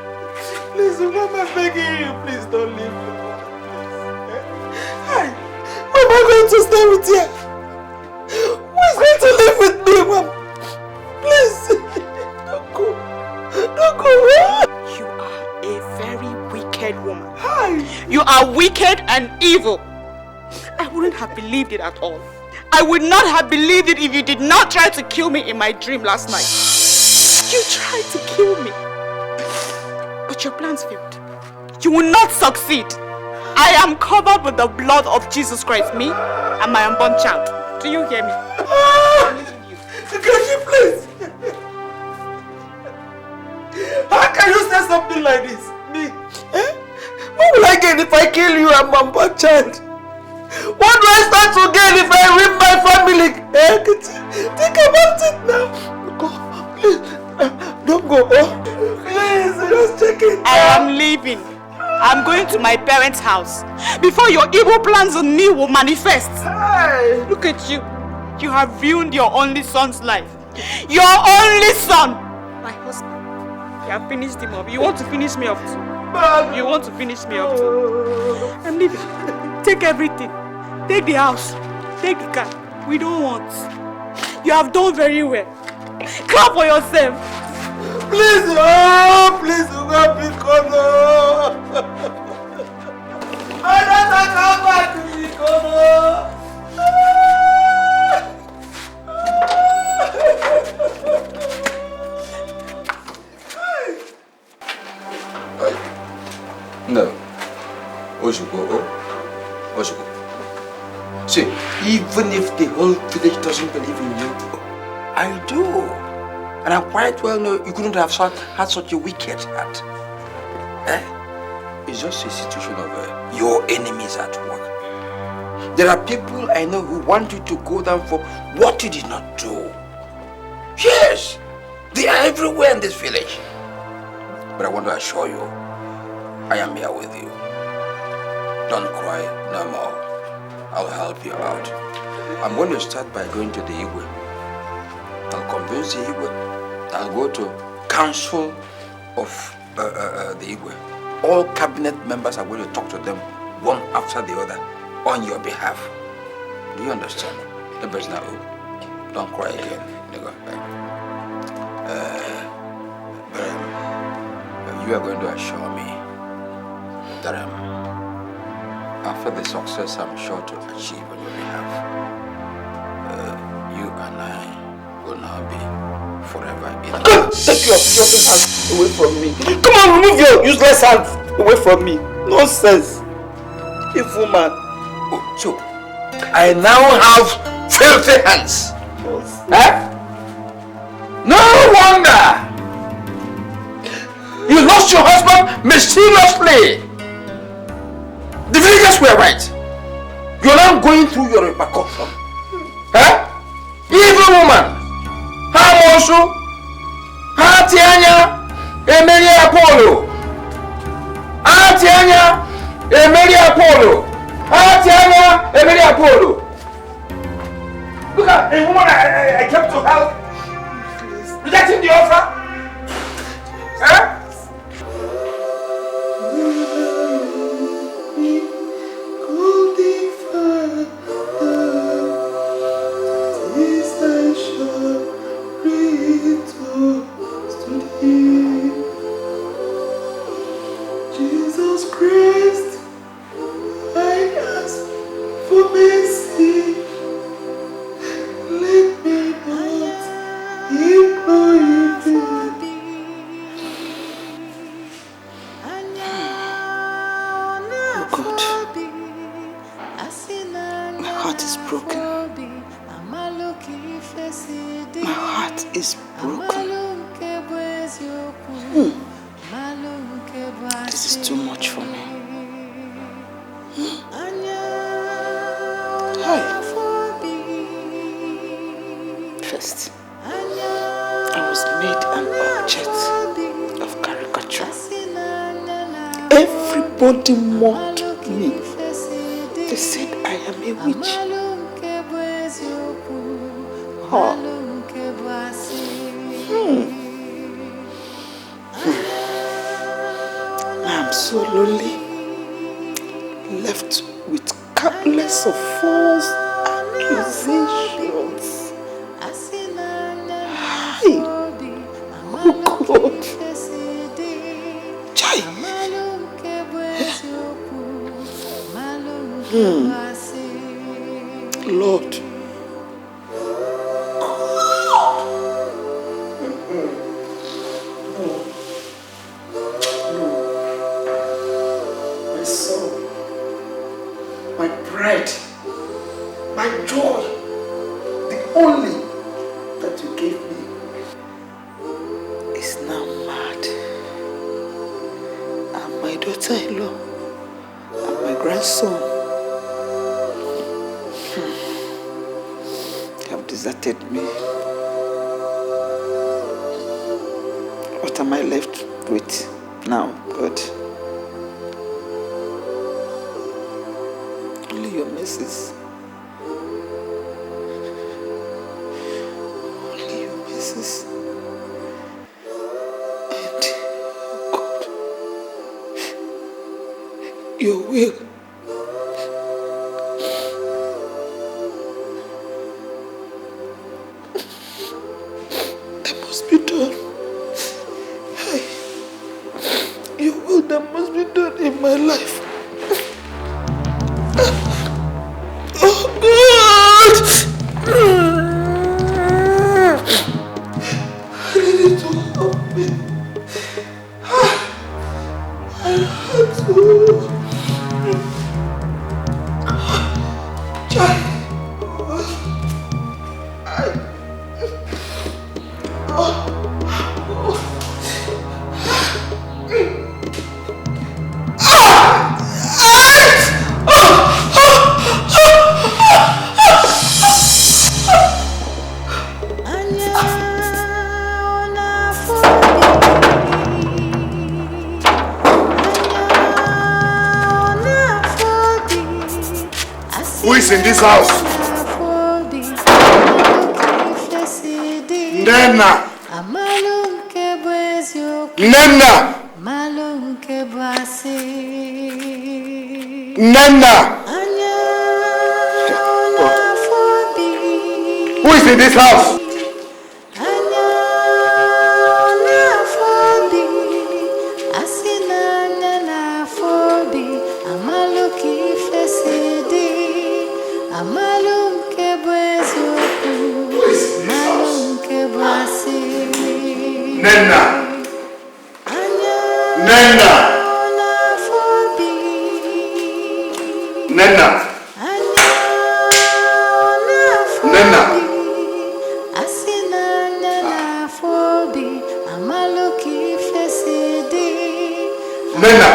Speaker 3: Please, Mama, I'm begging you, please don't leave. Hi, Mama, I'm going to stay with you. Who is going to live with me, Mom? Please, don't go. Don't go.
Speaker 10: You are a very wicked woman.
Speaker 3: Hi.
Speaker 10: You are wicked and evil. I wouldn't have believed it at all. I would not have believed it if you did not try to kill me in my dream last night. You tried to kill me. But your plans failed. You will not succeed. I am covered with the blood of Jesus Christ, me and my unborn child. Do you hear me?
Speaker 3: Can you please? How can you say something like this? Me? Eh? What will I gain if I kill you and my unborn child? What do I stand to gain if I rip my family? Eh? Think about it now. Go, please. Don't go. Oh. Please, just check it.
Speaker 10: I am leaving. I'm going to my parents' house before your evil plans on me will manifest.
Speaker 3: Hey.
Speaker 10: Look at you. You have ruined your only son's life. Your only son. My husband. You have finished him off. You want to finish me off too? You want to finish me off too? I'm leaving. Take everything. Take the house. Take the car. We don't want. You have done very well. Clap for yourself.
Speaker 3: Please, oh, please, God, please, God, no. I don't come back to me, God,
Speaker 11: no. Oshuko. See, even if the whole village doesn't believe in you, I do. And I quite well know you couldn't have had such a wicked heart. Eh? It's just a situation of your enemies at work. There are people I know who want you to go down for what you did not do. Yes, they are everywhere in this village. But I want to assure you, I am here with you. Don't cry no more. I'll help you out. I'm going to start by going to the Igwe. I'll convince the Igwe. I'll go to council of the Igwe. All cabinet members are going to talk to them one after the other on your behalf. Do you understand? The best now. Don't cry again. You are going to assure me that after the success I'm sure to achieve on your behalf, you and I will now be forever in.
Speaker 3: Take your filthy hands away from me. Come on, remove your useless hands away from me. Nonsense. Evil man.
Speaker 11: Oh, so, I now have filthy hands. Eh? No wonder! You lost your husband mysteriously. The villagers were right. You're now going through your repercussion. Eh? Evil woman. Hamosu. Hatianya. Emeri Apollo. Hatianya. Emeri Apollo. Hatianya. Emeri Apollo. Look at a woman I came to help. Rejecting the offer. Eh?
Speaker 3: Jesus Christ, I ask for mercy. Let me not employ you. is broken. This is too much for me. Hi. First, I was made an object of caricature. Everybody mocked me. They said I am a witch. Oh. I'm so lonely, left with countless of false accusations. Hi. Oh God. Chai. Lord. My soul, my pride, my joy, the only that you gave me is now mad. And my daughter-in-law and my grandson have deserted me. What am I left with now, God? Only your mercies. Only your mercies. And, God, your will. That must be done. Your will that must be done in my life. Oh God! I need you to help me. I had to.
Speaker 6: Who is in this house? Nena! Nena! Nena! Who is in this house? Nena! Nena! Nena! Nena! Nena!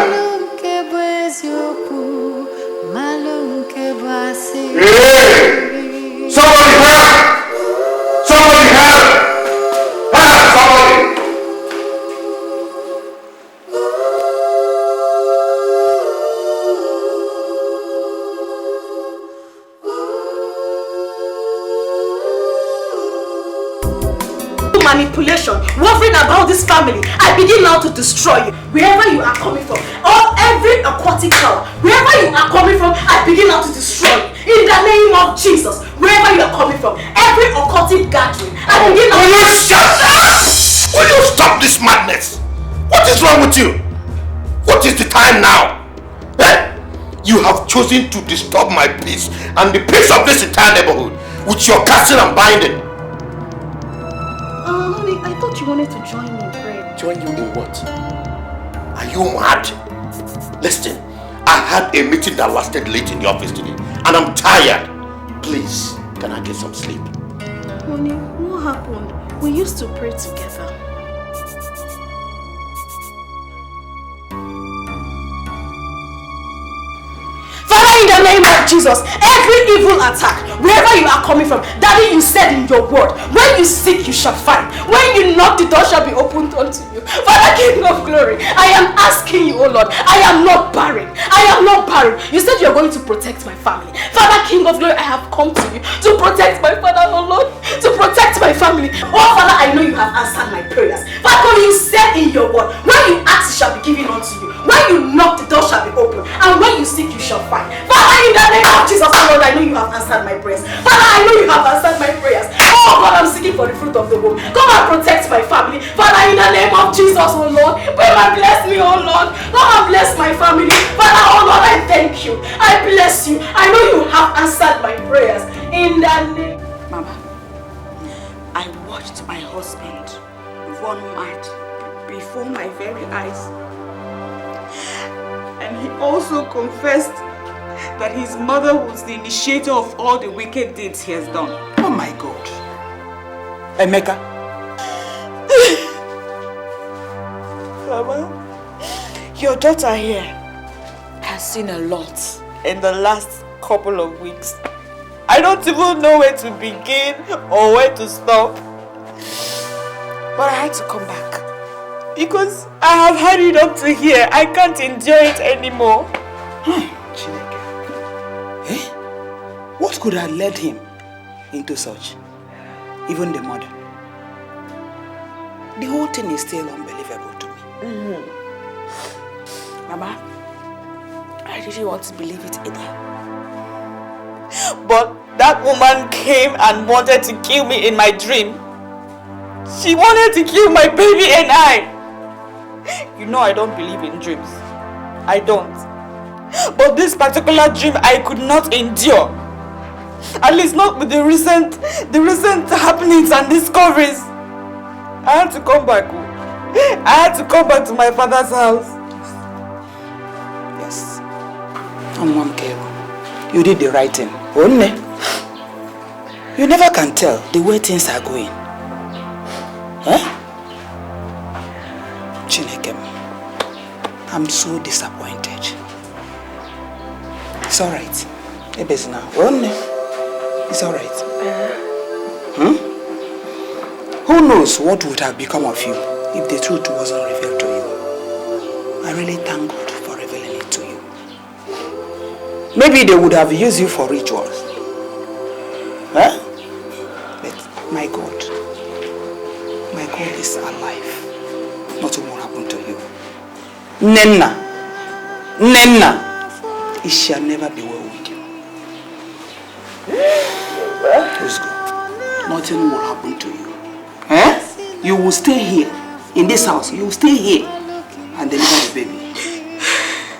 Speaker 6: Hey! Somebody help! Somebody help! Help! Somebody!
Speaker 2: Manipulation, worrying about this family, I begin now to destroy you. Wherever you are coming from, or every aquatic power, wherever you are coming from, I begin now to destroy you. In the name of Jesus, wherever you are coming from, every occultic gathering, I begin now
Speaker 4: to shut up! Will you stop this madness? What is wrong with you? What is the time now? Eh? You have chosen to disturb my peace and the peace of this entire neighborhood with your casting and binding.
Speaker 2: Honey, I thought you wanted to join me in prayer.
Speaker 4: Join you in what? Are you mad? Listen, I had a meeting that lasted late in the office today and I'm tired. Please, can I get some sleep?
Speaker 2: Honey, what happened? We used to pray together. Father, in the name of Jesus, every evil attack, wherever you are coming from, Daddy, you said in your word, when you seek, you shall find. When you knock, the door shall be opened unto you. Father, King of glory, I am asking you, oh Lord, I am not barren. I am not barren. You said you are going to protect my family. Father, King of glory, I have come to you to protect my father, oh Lord, to protect my family. Oh Father, I know you have answered my prayers. Father, you said in your word, when you ask, it shall be given unto you. When you knock, the door shall be opened. And when you seek, you shall find. Father, in the name of Jesus, oh Lord, I know you have answered my prayers. Father, I know you have answered my prayers. Oh God, I'm seeking for the fruit of the womb. Come and protect my family. Father, in the name of Jesus, oh Lord, come and bless me, oh Lord. Come and bless my family. Father, oh Lord, I thank you. I bless you. I know you have answered my prayers. In the name.
Speaker 10: Mama, I watched my husband run mad before my very eyes. And he also confessed that his mother was the initiator of all the wicked deeds he has done.
Speaker 11: Oh my God. Emeka.
Speaker 10: Mama, your daughter here has seen a lot in the last couple of weeks. I don't even know where to begin or where to stop. But I had to come back. Because I have had it up to here. I can't endure it anymore.
Speaker 11: Chineke. Eh? What could have led him into such? Even the mother. The whole thing is still unbelievable to me.
Speaker 10: Mama, I really want to believe it either. But that woman came and wanted to kill me in my dream. She wanted to kill my baby and I. You know I don't believe in dreams. I don't. But this particular dream I could not endure. At least not with the recent happenings and discoveries. I had to come back. I had to come back to my father's house.
Speaker 11: Yes. You did the right thing. Only. You never can tell the way things are going. Huh? Chineke, I'm so disappointed. It's alright. It's alright. Who knows what would have become of you if the truth wasn't revealed to you? I really thank God for revealing it to you. Maybe they would have used you for rituals. Huh? But my God is alive. Nothing will happen to you. Nenna, it shall never be well with you. Let's go. Nothing will happen to you. Eh? You will stay here, in this house. You will stay here and deliver the baby.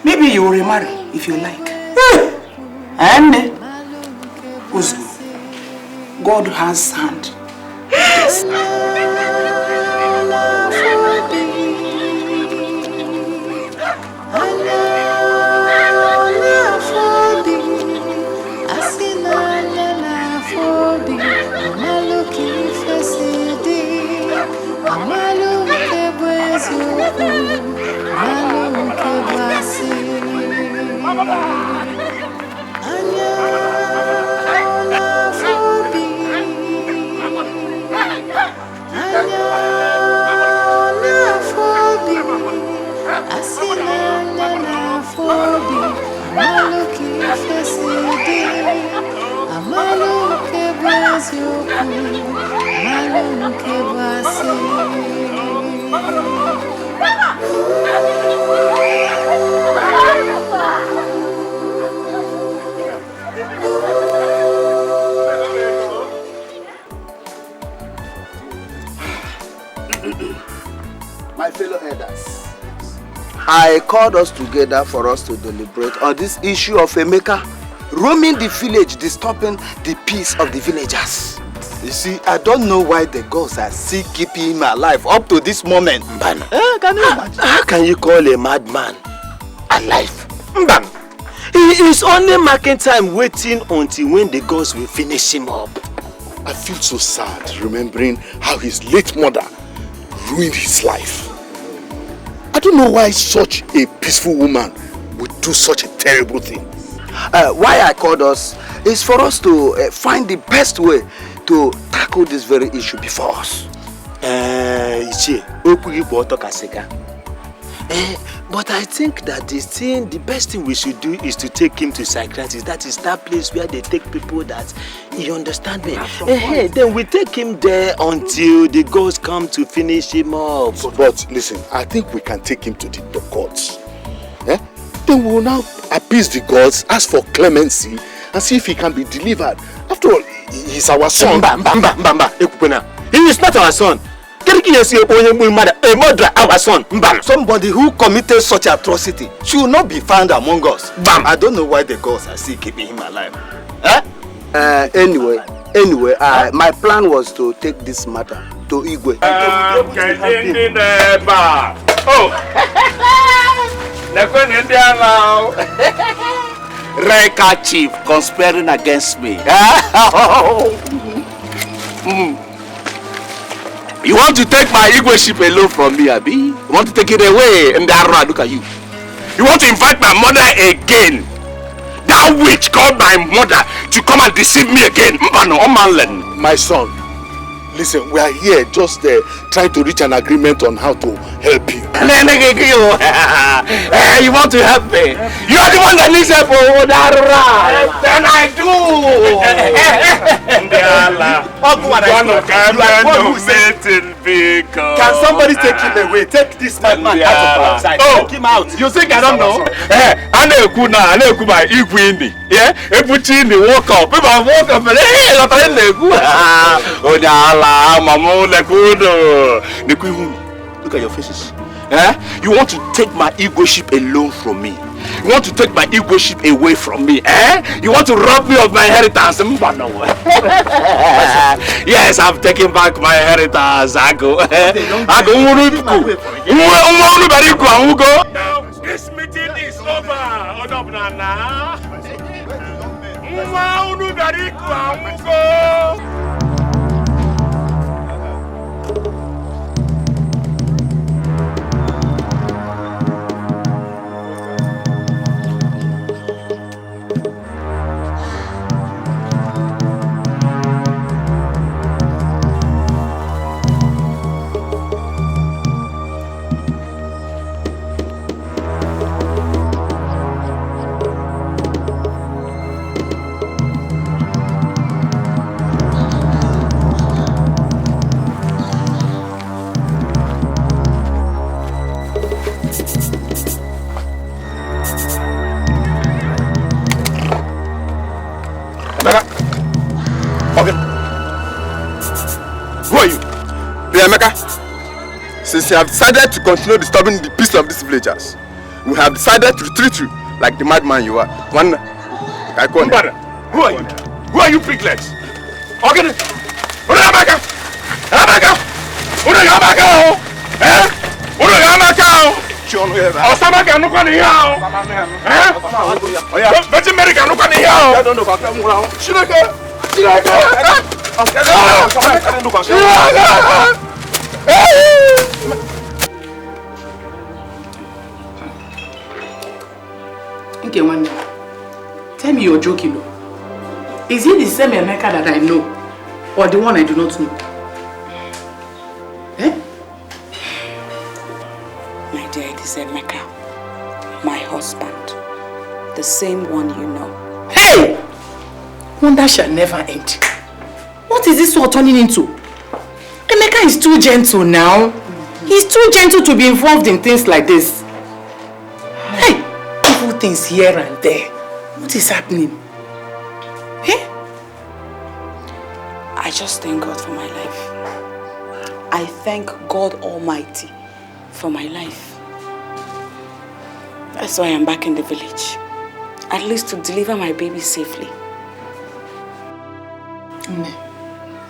Speaker 11: Maybe you will remarry if you like. And let's go. God has hand. Yes.
Speaker 5: My fellow elders, I called us together for us to deliberate on this issue of Emeka roaming the village, disturbing the peace of the villagers. You see, I don't know why the gods are still keeping him alive up to this moment.
Speaker 6: Mbana,
Speaker 5: can you imagine?
Speaker 6: how can you call a madman alive? Mbana, he is only marking time waiting until when the gods will finish him up. I feel so sad remembering how his late mother ruined his life. I don't know why such a peaceful woman would do such a terrible thing.
Speaker 5: Why I called us is for us to find the best way to tackle this very issue before us.
Speaker 12: But I think that the best thing we should do is to take him to psychiatrist. That is that place where they take people that, you understand me? Then we take him there until the gods come to finish him off.
Speaker 6: But listen, I think we can take him to the gods. Then we will now appease the gods, ask for clemency, and see if he can be delivered. After all, he's our son.
Speaker 12: He is not our son. A murderer, our son.
Speaker 5: Somebody who committed such atrocity should not be found among us. I don't know why the gods are still keeping him alive. Anyway, my plan was to take this matter to Igwe.
Speaker 12: Reka chief conspiring against me. You want to take my Igwe ship alone from me, Abi? You want to take it away? And look at you. You want to invite my mother again? That witch called my mother to come and deceive me again.
Speaker 6: My son, listen, we are here just trying to reach an agreement on how to help you.
Speaker 12: You want to help me? You are the one that needs help. Then I do.
Speaker 5: Can somebody take him away? Take this madman out of our side. Take him out.
Speaker 12: You think I don't know? I know my Igwe. Yeah, everything they walk up. People walk up and hey, look at your faces. You want to take my Igwe ship alone from me? You want to take my Igwe ship away from me? You want to rob me of my inheritance? Yes, I'm taking back my inheritance. I go. Now, this meeting is over.
Speaker 13: Since you have decided to continue disturbing the peace of these villagers, we have decided to retreat you like the madman you are. One, I call it.
Speaker 12: Who are you? Who are you, piglets? Okay.
Speaker 1: Okay, one. Tell me you're joking. Is it the same Emeka that I know, or the one I do not know?
Speaker 8: My dear, it is Emeka, my husband, the same one you know.
Speaker 1: Hey! Wonder shall never end. What is this all turning into? Emeka is too gentle now. He's too gentle to be involved in things like this. Hey! Evil things here and there. What is happening? Hey?
Speaker 8: I just thank God for my life. I thank God Almighty for my life. That's why I'm back in the village. At least to deliver my baby safely.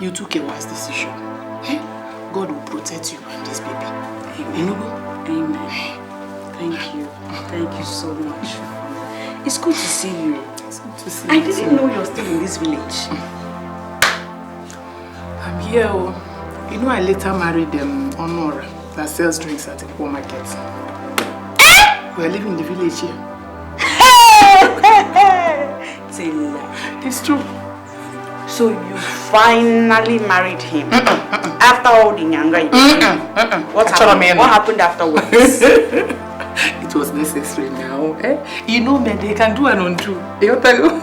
Speaker 1: You took a wise decision. Hey? God will protect you and this baby.
Speaker 8: Amen. Amen. Thank you. Thank you so much. It's good to see you.
Speaker 1: It's good to see
Speaker 8: I
Speaker 1: you.
Speaker 8: didn't know you're still in this village.
Speaker 10: I'm here. You know, I later married Honora that sells drinks at the poor market. We're living in the village here. It's true.
Speaker 14: So you finally married him after all the nyanga you did. What happened afterwards?
Speaker 10: It was necessary now. You know, men, they can do and undo. They'll tell you.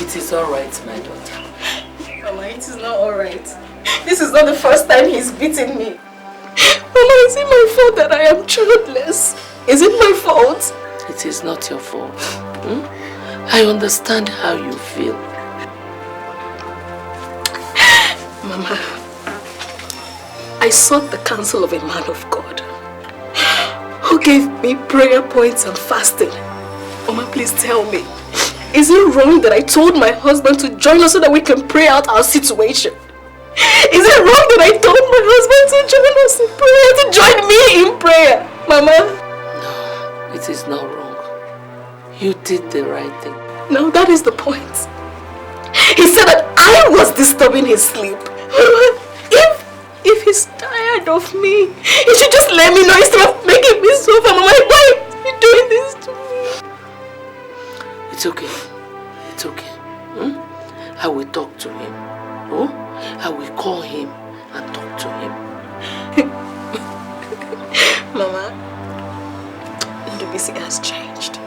Speaker 1: It is all right, my daughter.
Speaker 2: Mama, it is not all right. This is not the first time he's beaten me. Mama, is it my fault that I am childless? Is it my fault?
Speaker 1: It is not your fault. I understand how you feel.
Speaker 2: Mama, I sought the counsel of a man of God who gave me prayer points and fasting. Mama, please tell me, is it wrong that I told my husband to join us so that we can pray out our situation? Is it wrong that I told my husband to join us in prayer, to join me in prayer? Mama?
Speaker 1: No, it is not wrong. You did the right thing.
Speaker 2: No, that is the point. He said that I was disturbing his sleep. If he's tired of me, he should just let me know instead of making me suffer. Mama, why are you doing this to me?
Speaker 1: It's okay. It's okay. I will talk to him. I will call him and talk to him.
Speaker 2: Mama, Ndubisi has changed.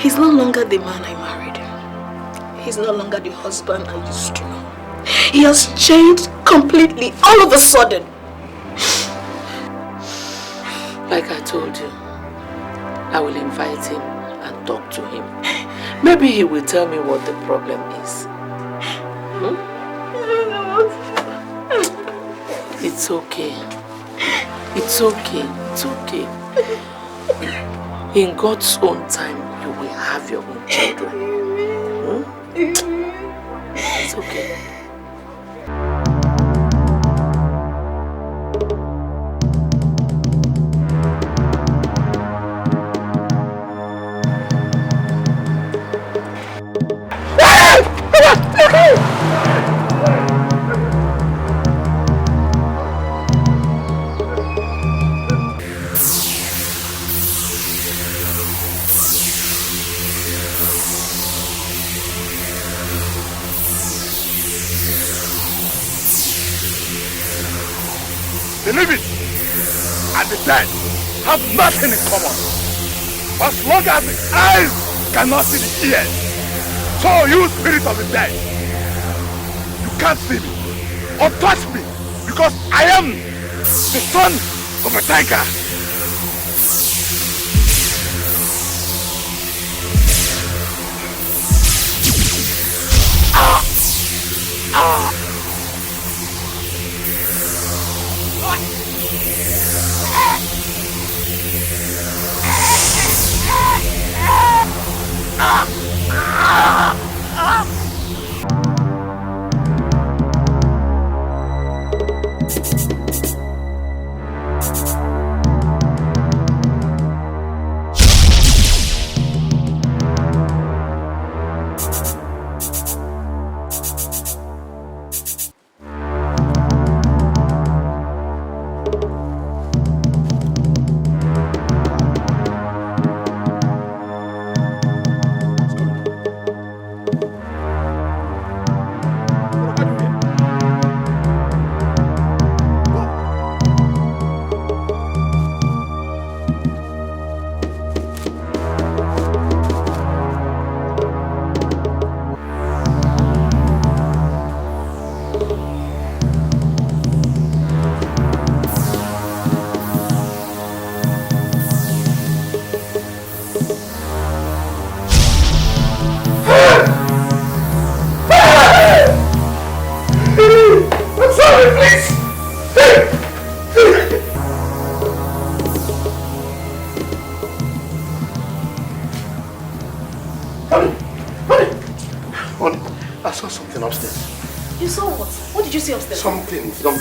Speaker 2: He's no longer the man I married. He's no longer the husband I used to know. He has changed completely, all of a sudden.
Speaker 1: Like I told you, I will invite him and talk to him. Maybe he will tell me what the problem is. It's okay. It's okay. It's okay. In God's own time, you will have your own children. It's okay.
Speaker 6: The living and the dead have nothing in common. As long as the eyes cannot see the ears, so you spirit of the dead, you can't see me or touch me because I am the son of a tiger.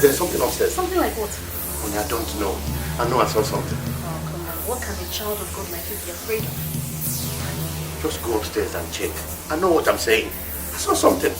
Speaker 4: Something upstairs.
Speaker 2: Something like what?
Speaker 4: Honey, I don't know. I know I saw something.
Speaker 2: Oh, come on. What can a child of God like you be afraid of?
Speaker 4: Just go upstairs and check. I know what I'm saying. I saw something.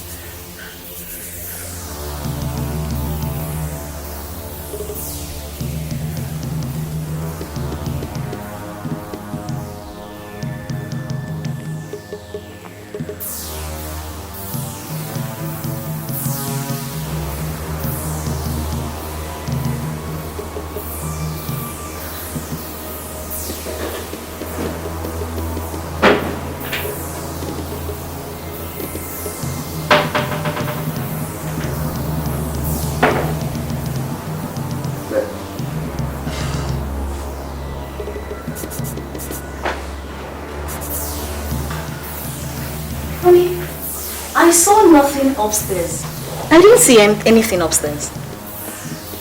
Speaker 2: Honey, I saw nothing upstairs. I didn't see anything upstairs.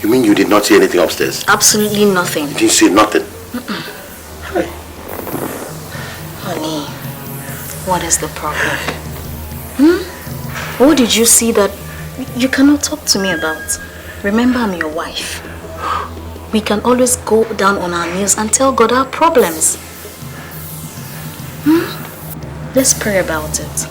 Speaker 4: You mean you did not see anything upstairs?
Speaker 2: Absolutely nothing.
Speaker 4: You didn't see nothing?
Speaker 2: Honey, what is the problem? What did you see that you cannot talk to me about? Remember, I'm your wife. We can always go down on our knees and tell God our problems. Let's pray about it.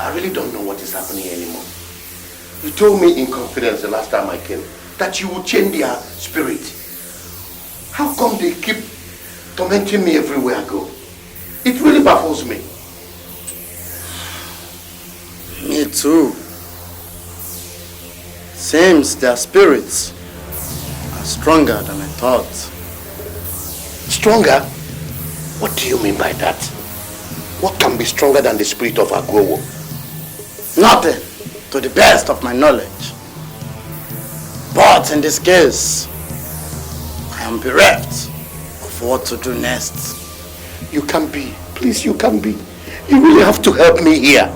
Speaker 4: I really don't know what is happening anymore. You told me in confidence the last time I came that you would change their spirit. How come they keep tormenting me everywhere I go? It really baffles me.
Speaker 5: Me too. Seems their spirits are stronger than I thought.
Speaker 4: Stronger? What do you mean by that? What can be stronger than the spirit of Agrowo?
Speaker 5: Nothing, to the best of my knowledge. But in this case, I am bereft of what to do next.
Speaker 4: You can be. Please, you can be. You really have to help me here.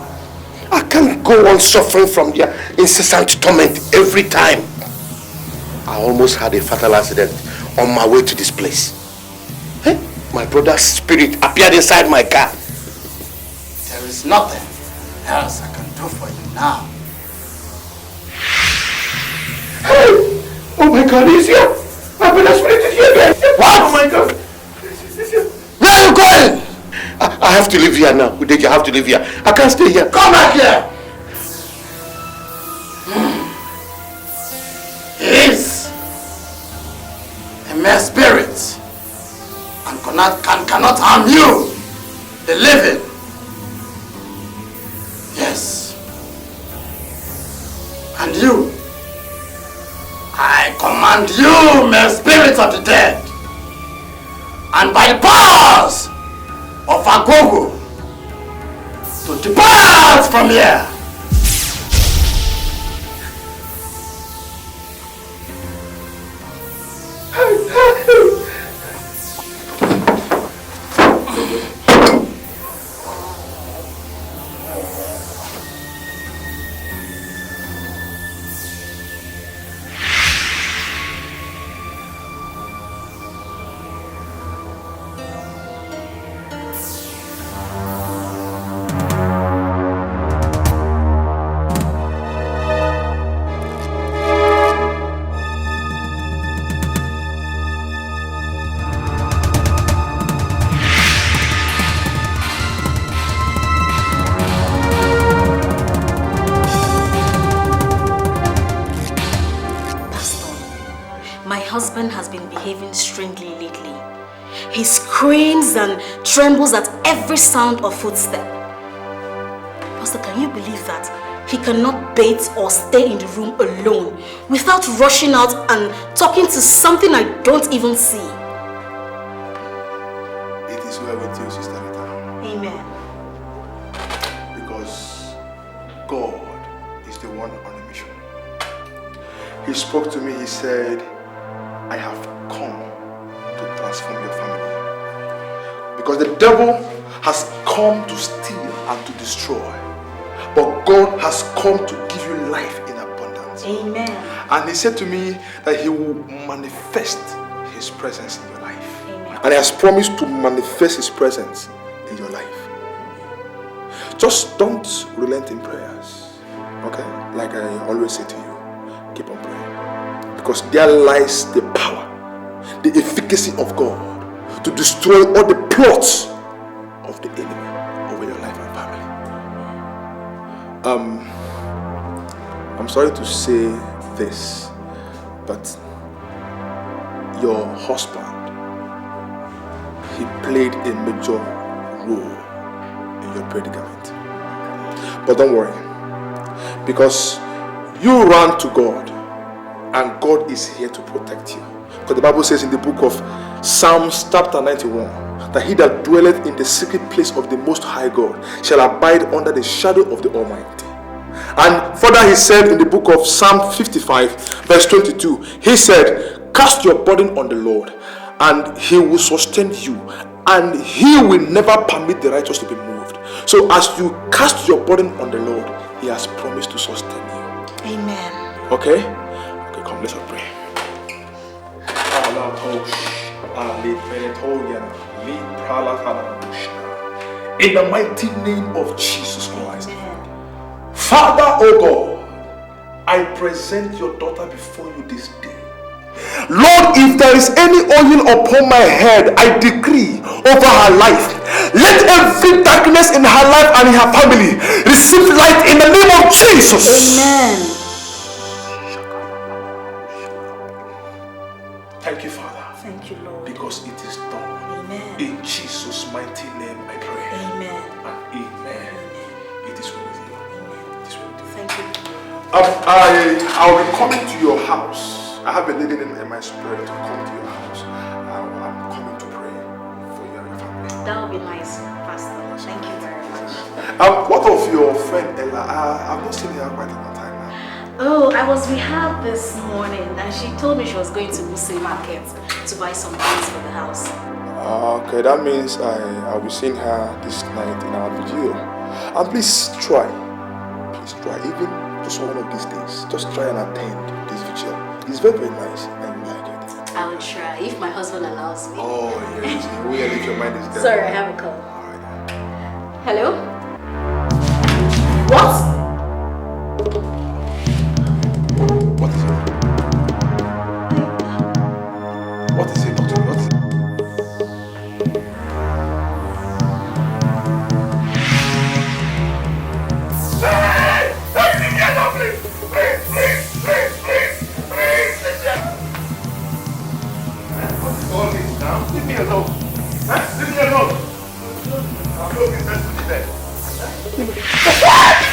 Speaker 4: I can't go on suffering from their incessant torment every time. I almost had a fatal accident on my way to this place. Hey, my brother's spirit appeared inside my car.
Speaker 5: There is nothing else I can do for you now.
Speaker 4: Hey! Oh my God, he's here! My brother's spirit is here again!
Speaker 5: What?
Speaker 4: Oh my God!
Speaker 5: Where are you going?
Speaker 4: I have to live here now. Udeki, I have to live here. I can't stay here.
Speaker 5: Come back here! He is a mere spirit and cannot harm you, the living. Yes. And you, I command you, mere spirits of the dead, and by the powers of Agogo, to depart from here.
Speaker 2: Has been behaving strangely lately. He screams and trembles at every sound of footstep. Pastor, can you believe that? He cannot bathe or stay in the room alone without rushing out and talking to something I don't even see.
Speaker 6: It is well with you, Sister Rita.
Speaker 2: Amen.
Speaker 6: on a mission. He spoke to me, he said, I have come to transform your family. Because the devil has come to steal and to destroy. But God has come to give you life in abundance.
Speaker 14: Amen.
Speaker 6: And he said to me that he will manifest his presence in your life. Amen. And he has promised to manifest his presence in your life. Just don't relent in prayers. Okay? Like I always say to you, keep on praying. Because there lies the power, the efficacy of God to destroy all the plots of the enemy over your life and family. I'm sorry to say this, but your husband, he played a major role in your predicament. But don't worry, because you ran to God and God is here to protect you. Because the Bible says in the book of Psalms chapter 91 that he that dwelleth in the secret place of the Most High God shall abide under the shadow of the Almighty. And further he said in the book of Psalm 55 verse 22, he said, cast your burden on the Lord and he will sustain you, and he will never permit the righteous to be moved. So as you cast your burden on the Lord, he has promised to sustain you.
Speaker 2: Amen.
Speaker 6: Okay? Okay, come, let's pray. In the mighty name of Jesus Christ. Father, oh God, I present your daughter before you this day. Lord, if there is any oil upon my head, I decree over her life, let every darkness in her life and in her family receive light in the name of Jesus.
Speaker 2: Amen.
Speaker 6: Thank you, Father.
Speaker 2: Thank you, Lord.
Speaker 6: Because it is done.
Speaker 2: Amen.
Speaker 6: In Jesus' mighty name I pray.
Speaker 2: Amen.
Speaker 6: And amen. It is well with you.
Speaker 2: Amen.
Speaker 6: It is well with you.
Speaker 2: Thank you.
Speaker 6: I'll be coming to your house. I have a leading in my spirit to come to your house. I'm coming to pray for you and your family.
Speaker 2: That would be nice, Pastor. Thank you very much.
Speaker 6: What of your friend Ella? I've not seen her quite a long time now.
Speaker 2: Oh, I was with her this morning and she told me she was going to Muslim market to buy some things for the house.
Speaker 6: Okay, that means I'll be seeing her this night in our video. And please try, even just one of these days, just try and attend this vigil. It's very, very nice and you like it.
Speaker 2: I will try if my husband allows me.
Speaker 6: Oh, yes. If your mind is there.
Speaker 2: Sorry, I have a call.
Speaker 6: Alright.
Speaker 2: Hello? What?
Speaker 6: What is it? What is it, Doctor? What is it? Leave me alone. Leave me alone. I'm not business to be there. Leave me alone. Leave me alone. Leave me alone. Leave me alone.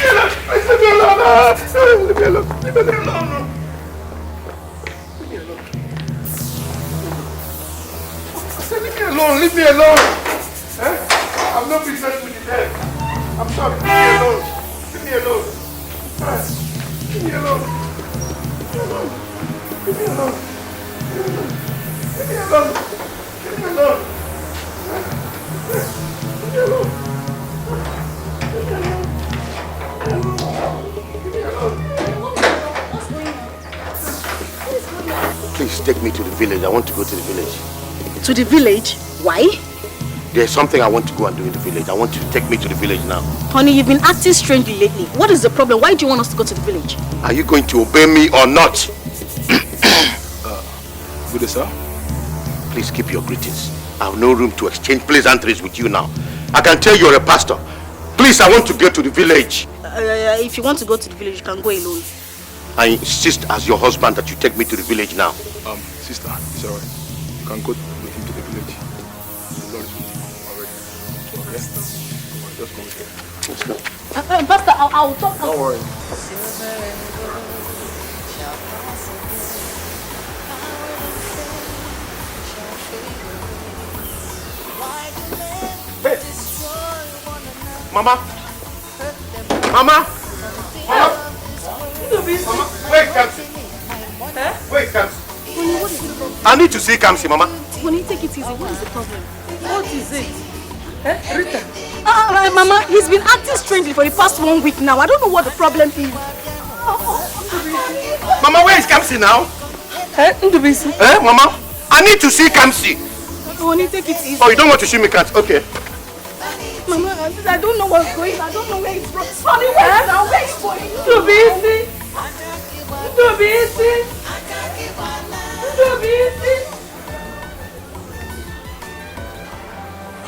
Speaker 6: Leave me alone. Leave me alone. I'm not business to be there. I'm sorry. Leave me alone. Leave me alone. Leave me alone. Leave me alone. Leave me alone. Leave me alone. Leave me alone.
Speaker 4: Please take me to the village. I want to go to the village.
Speaker 2: To the village? Why?
Speaker 4: There's something I want to go and do in the village. I want you to take me to the village now.
Speaker 2: Honey, you've been acting strangely lately. What is the problem? Why do you want us to go to the village?
Speaker 4: Are you going to obey me or not?
Speaker 6: Good, sir.
Speaker 4: Please keep your greetings. I have no room to exchange pleasantries with you now. I can tell you're a pastor. Please, I want to go to the village.
Speaker 2: If you want to go to the village, you can go alone.
Speaker 4: I insist as your husband that you take me to the village now.
Speaker 6: Sister, it's alright. You can go with him to the village. The Lord is with you already. Okay? Just go with him. Let's go.
Speaker 2: Pastor, I'll talk.
Speaker 6: Don't worry. Hey! Mama! Mama! Mama!
Speaker 4: Mama, where is Kamsi?
Speaker 1: Huh?
Speaker 4: Where is Kamsi?
Speaker 2: Honey, what is the problem?
Speaker 4: I need to see Kamsi, Mama.
Speaker 2: Honey, take it easy. What is the problem?
Speaker 1: What is it? Rita?
Speaker 2: Mama, he's been acting strangely for the past 1 week now. I don't know what the problem is.
Speaker 4: Mama, where is Kamsi now?
Speaker 1: Ndubisi?
Speaker 4: Mama, I need to see Kamsi.
Speaker 2: Honey, take it easy.
Speaker 4: Oh, you don't want to see me, Kat? Okay.
Speaker 2: Mama, I don't know what's going on. I don't know where it's from. Honey, wait now. Wait for you.
Speaker 1: Ndubisi? Ndubisi? Ndubisi?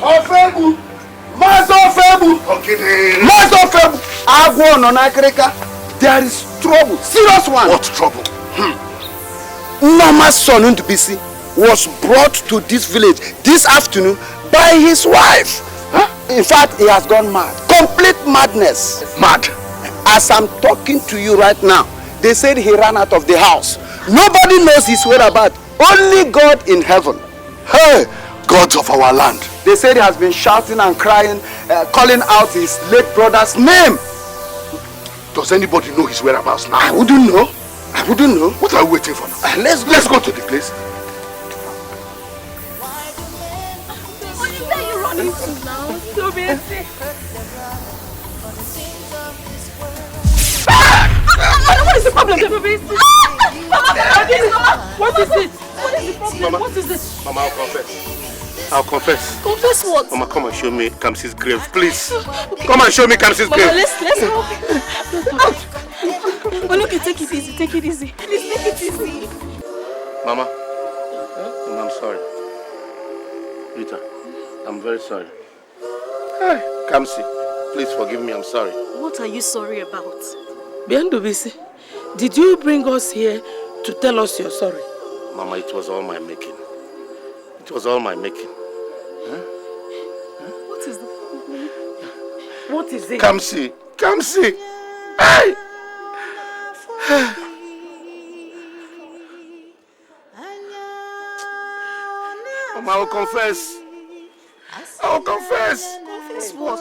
Speaker 5: Ofebu! Master Ofebu!
Speaker 4: Okay.
Speaker 5: Master Ofebu! Agwo no nakreka. There is trouble. Serious one.
Speaker 4: What trouble?
Speaker 5: Mama's son Ndubisi was brought to this village this afternoon by his wife. Huh? In fact, he has gone mad. Complete madness.
Speaker 4: Mad?
Speaker 5: As I'm talking to you right now, they said he ran out of the house. Nobody knows his whereabouts. Only God in heaven.
Speaker 6: Hey, gods of our land.
Speaker 5: They said he has been shouting and crying, calling out his late brother's name.
Speaker 6: Does anybody know his whereabouts now?
Speaker 5: I wouldn't know. I wouldn't know.
Speaker 6: What are we waiting for now?
Speaker 5: Let's
Speaker 6: go to the place.
Speaker 2: Where are you running to now? Ndubisi. What is the problem? Ndubisi.
Speaker 1: What is it?
Speaker 2: What is the problem?
Speaker 4: Mama.
Speaker 2: What is it?
Speaker 4: Mama, I'll confess. I'll confess.
Speaker 2: Confess what?
Speaker 4: Mama, come and show me Kamsi's grave, please. Okay. Come and show me Kamsi's grave.
Speaker 2: Mama, let's help. Well, okay, take it easy. Take it easy. Please take it easy.
Speaker 4: Mama, Mama, I'm sorry. Rita, I'm very sorry. Hey, Kamsi, please forgive me. I'm sorry.
Speaker 2: What are you sorry about?
Speaker 1: Ndubisi, did you bring us here to tell us you're sorry?
Speaker 4: Mama, it was all my making. It was all my making.
Speaker 2: What is the problem?
Speaker 1: What is it?
Speaker 4: Kamsi, Kamsi. Hey! Mama, I will confess. I will confess.
Speaker 2: Confess what?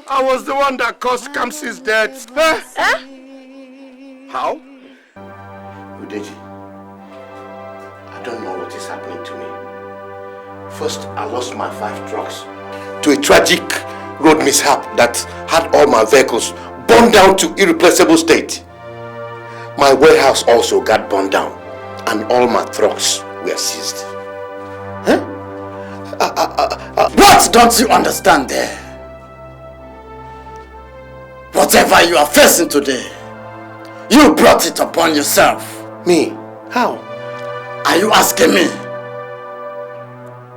Speaker 4: I was the one that caused Kamsi's death. How? Udeji, I don't know what is happening to me. First, I lost my 5 trucks to a tragic road mishap that had all my vehicles burned down to irreplaceable state. My warehouse also got burned down and all my trucks were seized.
Speaker 15: What don't you understand there? Whatever you are facing today, you brought it upon yourself.
Speaker 4: Me? How?
Speaker 15: Are you asking me?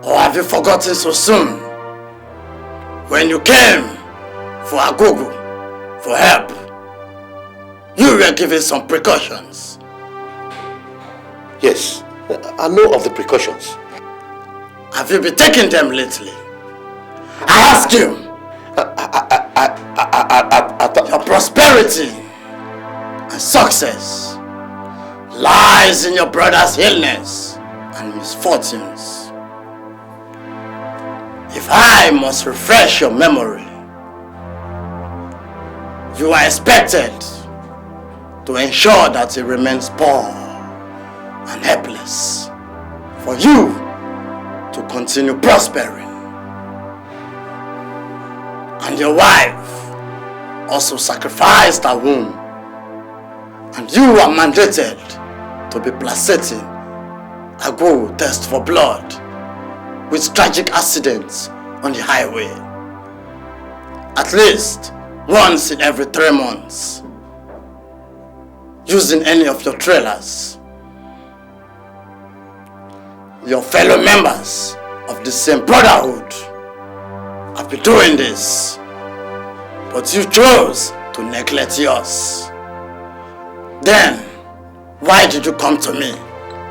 Speaker 15: Or have you forgotten so soon? When you came for Agogo, for help, you were given some precautions.
Speaker 4: Yes, I know of the precautions.
Speaker 15: Have you been taking them lately? I ask you. Your prosperity and success lies in your brother's illness and misfortunes. If I must refresh your memory, you are expected to ensure that he remains poor and helpless for you to continue prospering. And your wife also sacrificed her womb, and you are mandated to be placating a go test for blood with tragic accidents on the highway at least once in every 3 months using any of your trailers. Your fellow members of the same brotherhood have been doing this, but you chose to neglect yours. Then, why did you come to me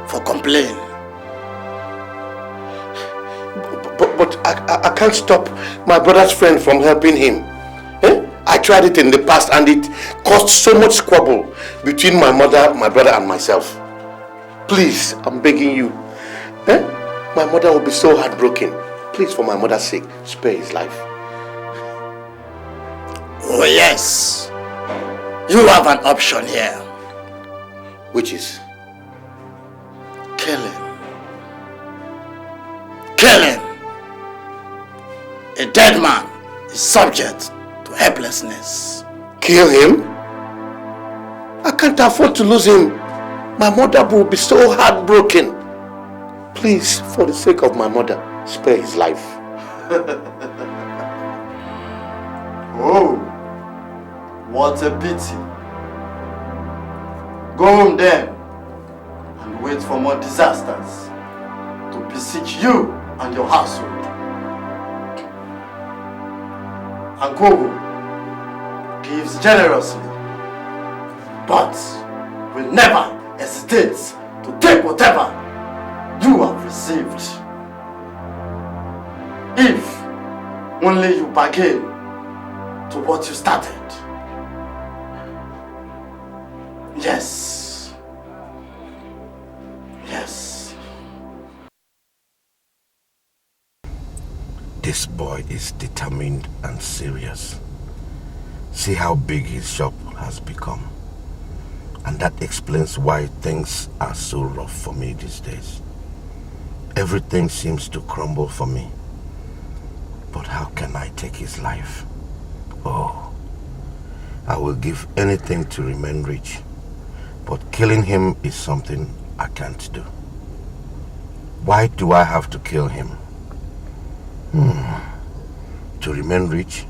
Speaker 15: for complaint?
Speaker 4: But I can't stop my brother's friend from helping him. I tried it in the past and it caused so much squabble between my mother, my brother and myself. Please, I'm begging you. My mother will be so heartbroken. Please, for my mother's sake, spare his life.
Speaker 15: Oh yes. You have an option here.
Speaker 4: Which is?
Speaker 15: Killing. Killing. A dead man is subject to helplessness.
Speaker 4: Kill him? I can't afford to lose him. My mother will be so heartbroken. Please, for the sake of my mother, spare his life.
Speaker 15: Oh, what a pity. Go home then and wait for more disasters to beseech you and your household. Agogo gives generously, but will never hesitate to take whatever you have received. If only you bargain to what you started. Yes. Yes.
Speaker 4: This boy is determined and serious. See how big his shop has become. And that explains why things are so rough for me these days. Everything seems to crumble for me. But how can I take his life? Oh, I will give anything to remain rich. But killing him is something I can't do. Why do I have to kill him? To remain rich?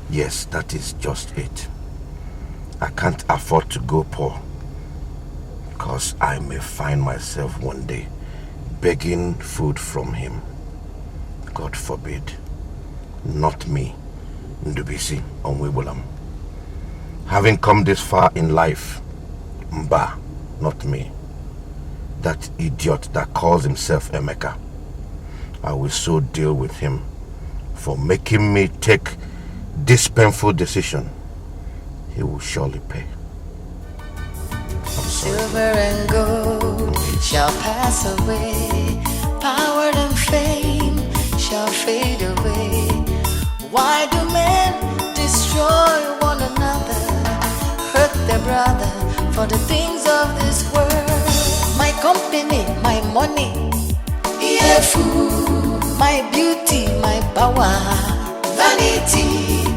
Speaker 4: Yes, that is just it. I can't afford to go poor, because I may find myself one day begging food from him. God forbid. Not me, Ndubisi Onwibulam. Having come this far in life, Mba, not me. That idiot that calls himself Emeka. I will so deal with him for making me take this painful decision. He will surely pay.
Speaker 16: Silver and gold shall pass away, power and fame shall fade away. Why do men destroy one another, hurt their brother for the things of this world? My company, my money, yeah, food, my beauty, my power, vanity,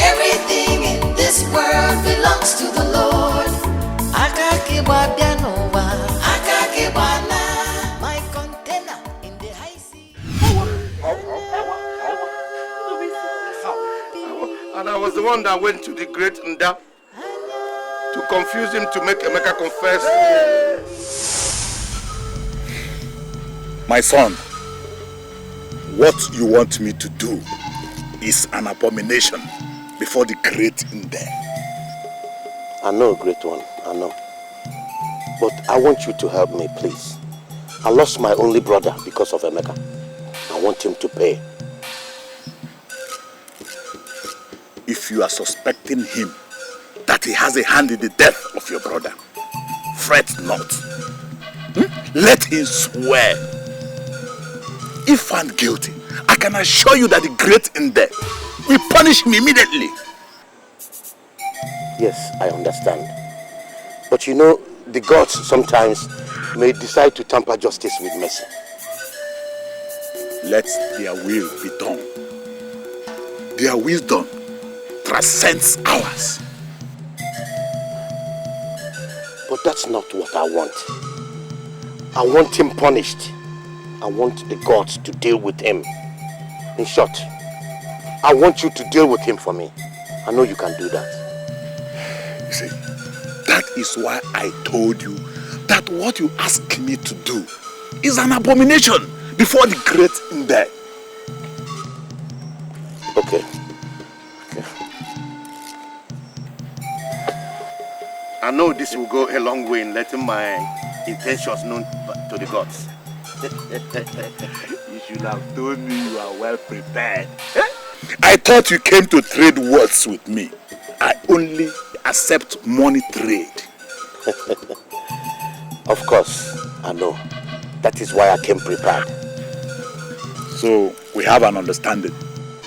Speaker 16: everything in this world belongs to the Lord. My container in the high sea.
Speaker 4: And I was the one that went to the great Nda to confuse him to make Emeka confess.
Speaker 6: My son, what you want me to do is an abomination before the great Nda.
Speaker 4: I know, great one, I know. But I want you to help me, please. I lost my only brother because of Emeka. I want him to pay.
Speaker 6: If you are suspecting him that he has a hand in the death of your brother, fret not. Let him swear. If found guilty, I can assure you that the great Nde will punish him immediately.
Speaker 4: Yes, I understand. But you know, the gods sometimes may decide to tamper justice with mercy.
Speaker 6: Let their will be done. Their wisdom transcends ours.
Speaker 4: But that's not what I want. I want him punished. I want the gods to deal with him. In short, I want you to deal with him for me. I know you can do that.
Speaker 6: You see, that is why I told you that what you ask me to do is an abomination before the great Nde.
Speaker 4: Okay. I know this will go a long way in letting my intentions known to the gods.
Speaker 6: You should have told me you are well prepared. I thought you came to trade words with me. I only accept money trade.
Speaker 4: Of course, I know. That is why I came prepared.
Speaker 6: So, we have an understanding.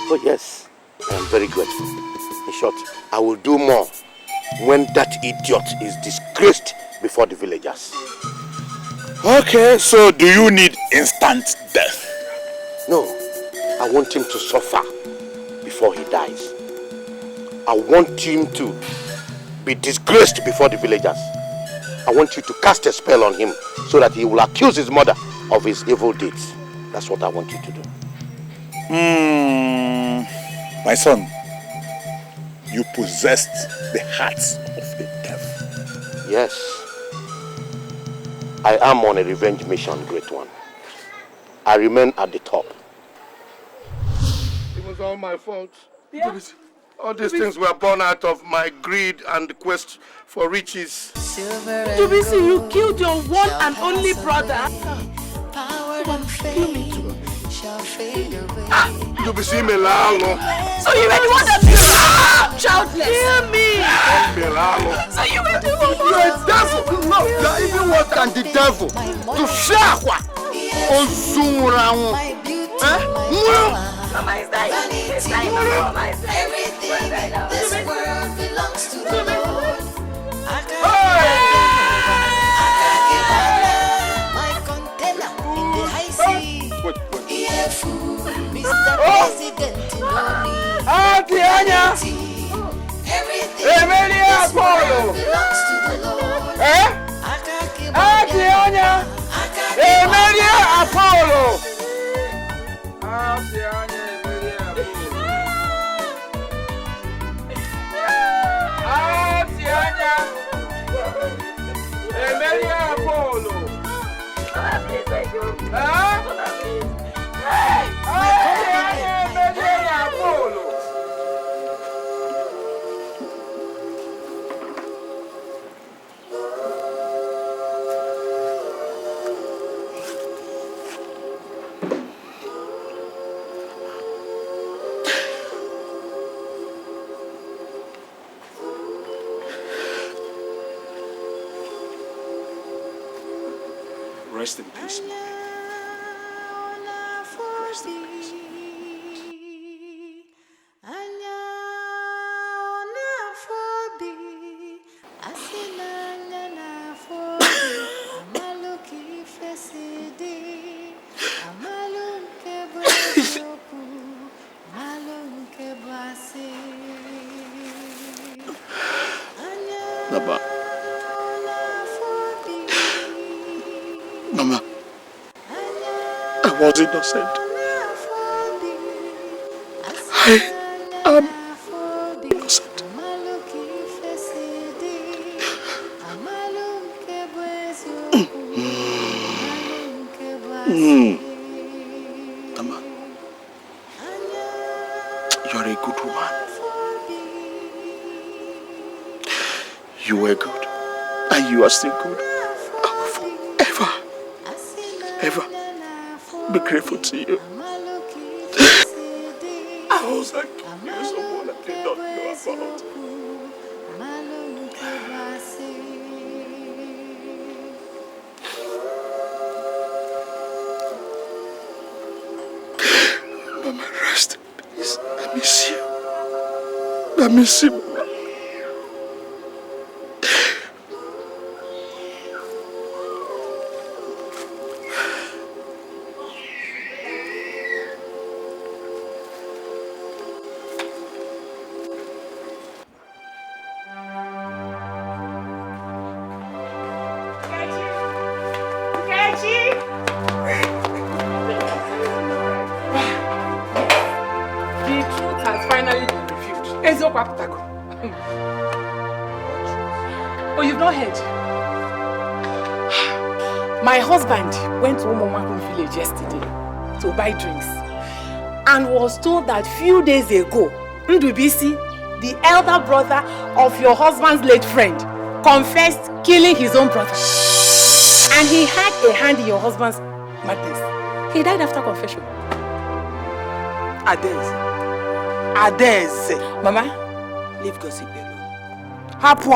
Speaker 4: Oh yes, I am very grateful. In short, I will do more when that idiot is disgraced before the villagers.
Speaker 6: Okay, so do you need instant death?
Speaker 4: No, I want him to suffer before he dies. I want him to be disgraced before the villagers. I want you to cast a spell on him so that he will accuse his mother of his evil deeds. That's what I want you to do.
Speaker 6: My son, you possessed the hearts of the devil.
Speaker 4: Yes. I am on a revenge mission, great one. I remain at the top. It was all my fault. Yeah. All these things were born out of my greed and the quest for riches.
Speaker 1: Dubisi, you killed your one and only brother. Kill me too.
Speaker 4: Dubisi Melalo.
Speaker 1: So you were the one that childless. Hear me. So you were the one.
Speaker 4: You're a devil. No, you're even worse than the devil. To shakwa. Ozurawo.
Speaker 1: Mama is dying. Mama is dying.
Speaker 16: Everything in this world belongs to the Lord. My container in the high sea. Yeah, fool, Mr. President, you know me. Everything in this world belongs to the Lord.
Speaker 4: Apollo.
Speaker 7: Rest in peace, mommy. Rest in peace.
Speaker 6: Baba. Mama, I was innocent. I am innocent. Mama, you are a good woman. You were good, and you are still good. Ever be grateful to you. I was like someone I did not know about. Mama, rest in peace. I miss you. I miss you, Mama.
Speaker 1: Oh, you've not heard? My husband went to Umomakun village yesterday to buy drinks and was told that few days ago, Ndubisi, the elder brother of your husband's late friend, confessed killing his own brother. And he had a hand in your husband's madness. He died after confession.
Speaker 3: Adeze.
Speaker 1: Mama,
Speaker 3: leave gossip alone. How could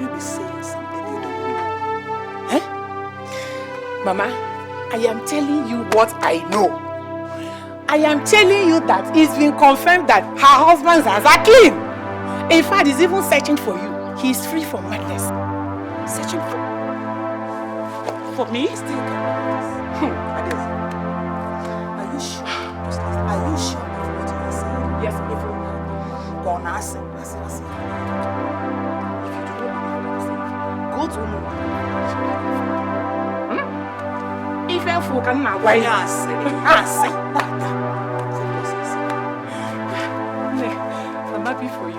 Speaker 3: you be saying something you don't know?
Speaker 1: Mama, I am telling you what I know.
Speaker 17: I am telling you that it's been confirmed that her husband's hands are clean. In fact, he's even searching for you. He's free from madness. Searching for me? Still Ades, are you sure? Are you sure of what you are saying? Yes, even go on, I say. If you do not believe what I'm saying, go to Umu. If you're fucking now, why? I'm happy for you.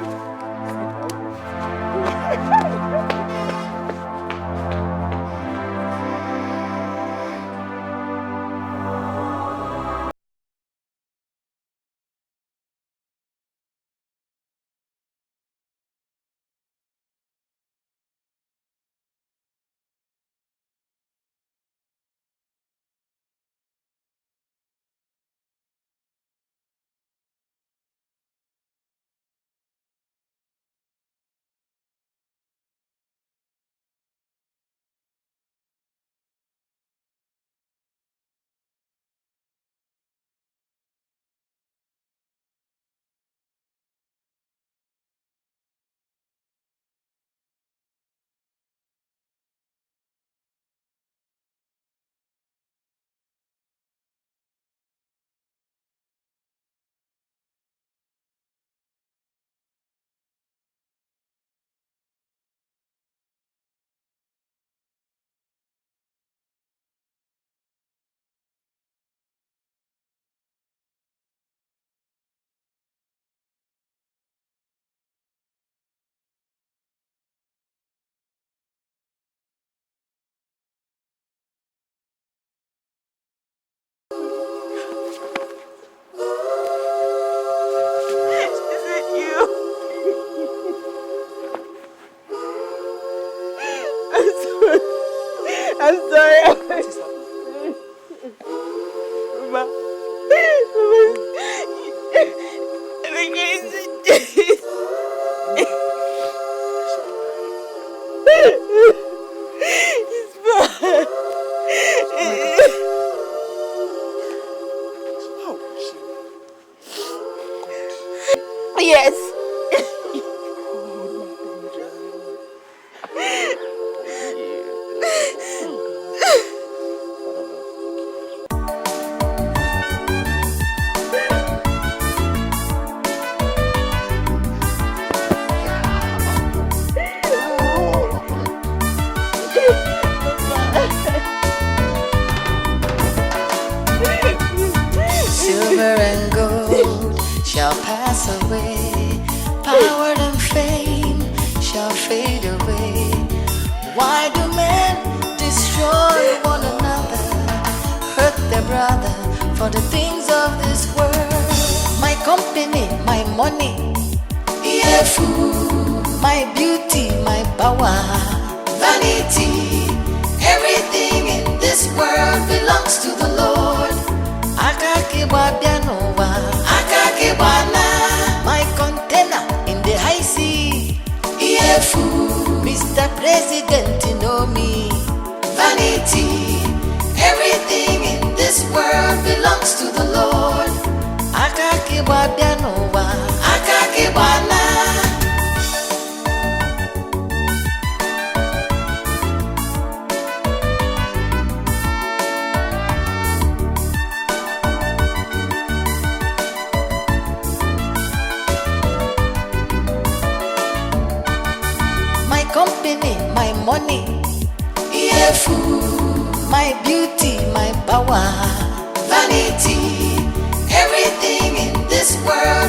Speaker 17: I'm sorry. Mama. It's fine. Yes.
Speaker 16: Silver and gold shall pass away, power and fame shall fade away. Why do men destroy one another, hurt their brother for the things of this world? My company, my money, yeah, food, my beauty, my power, vanity, everything in this world belongs to the Lord. My container in the high sea, yeah, food, Mr. President, you know me, vanity, everything in this world belongs to the Lord. My company, my money, yeah, food, my beauty, my power, vanity, everything in this world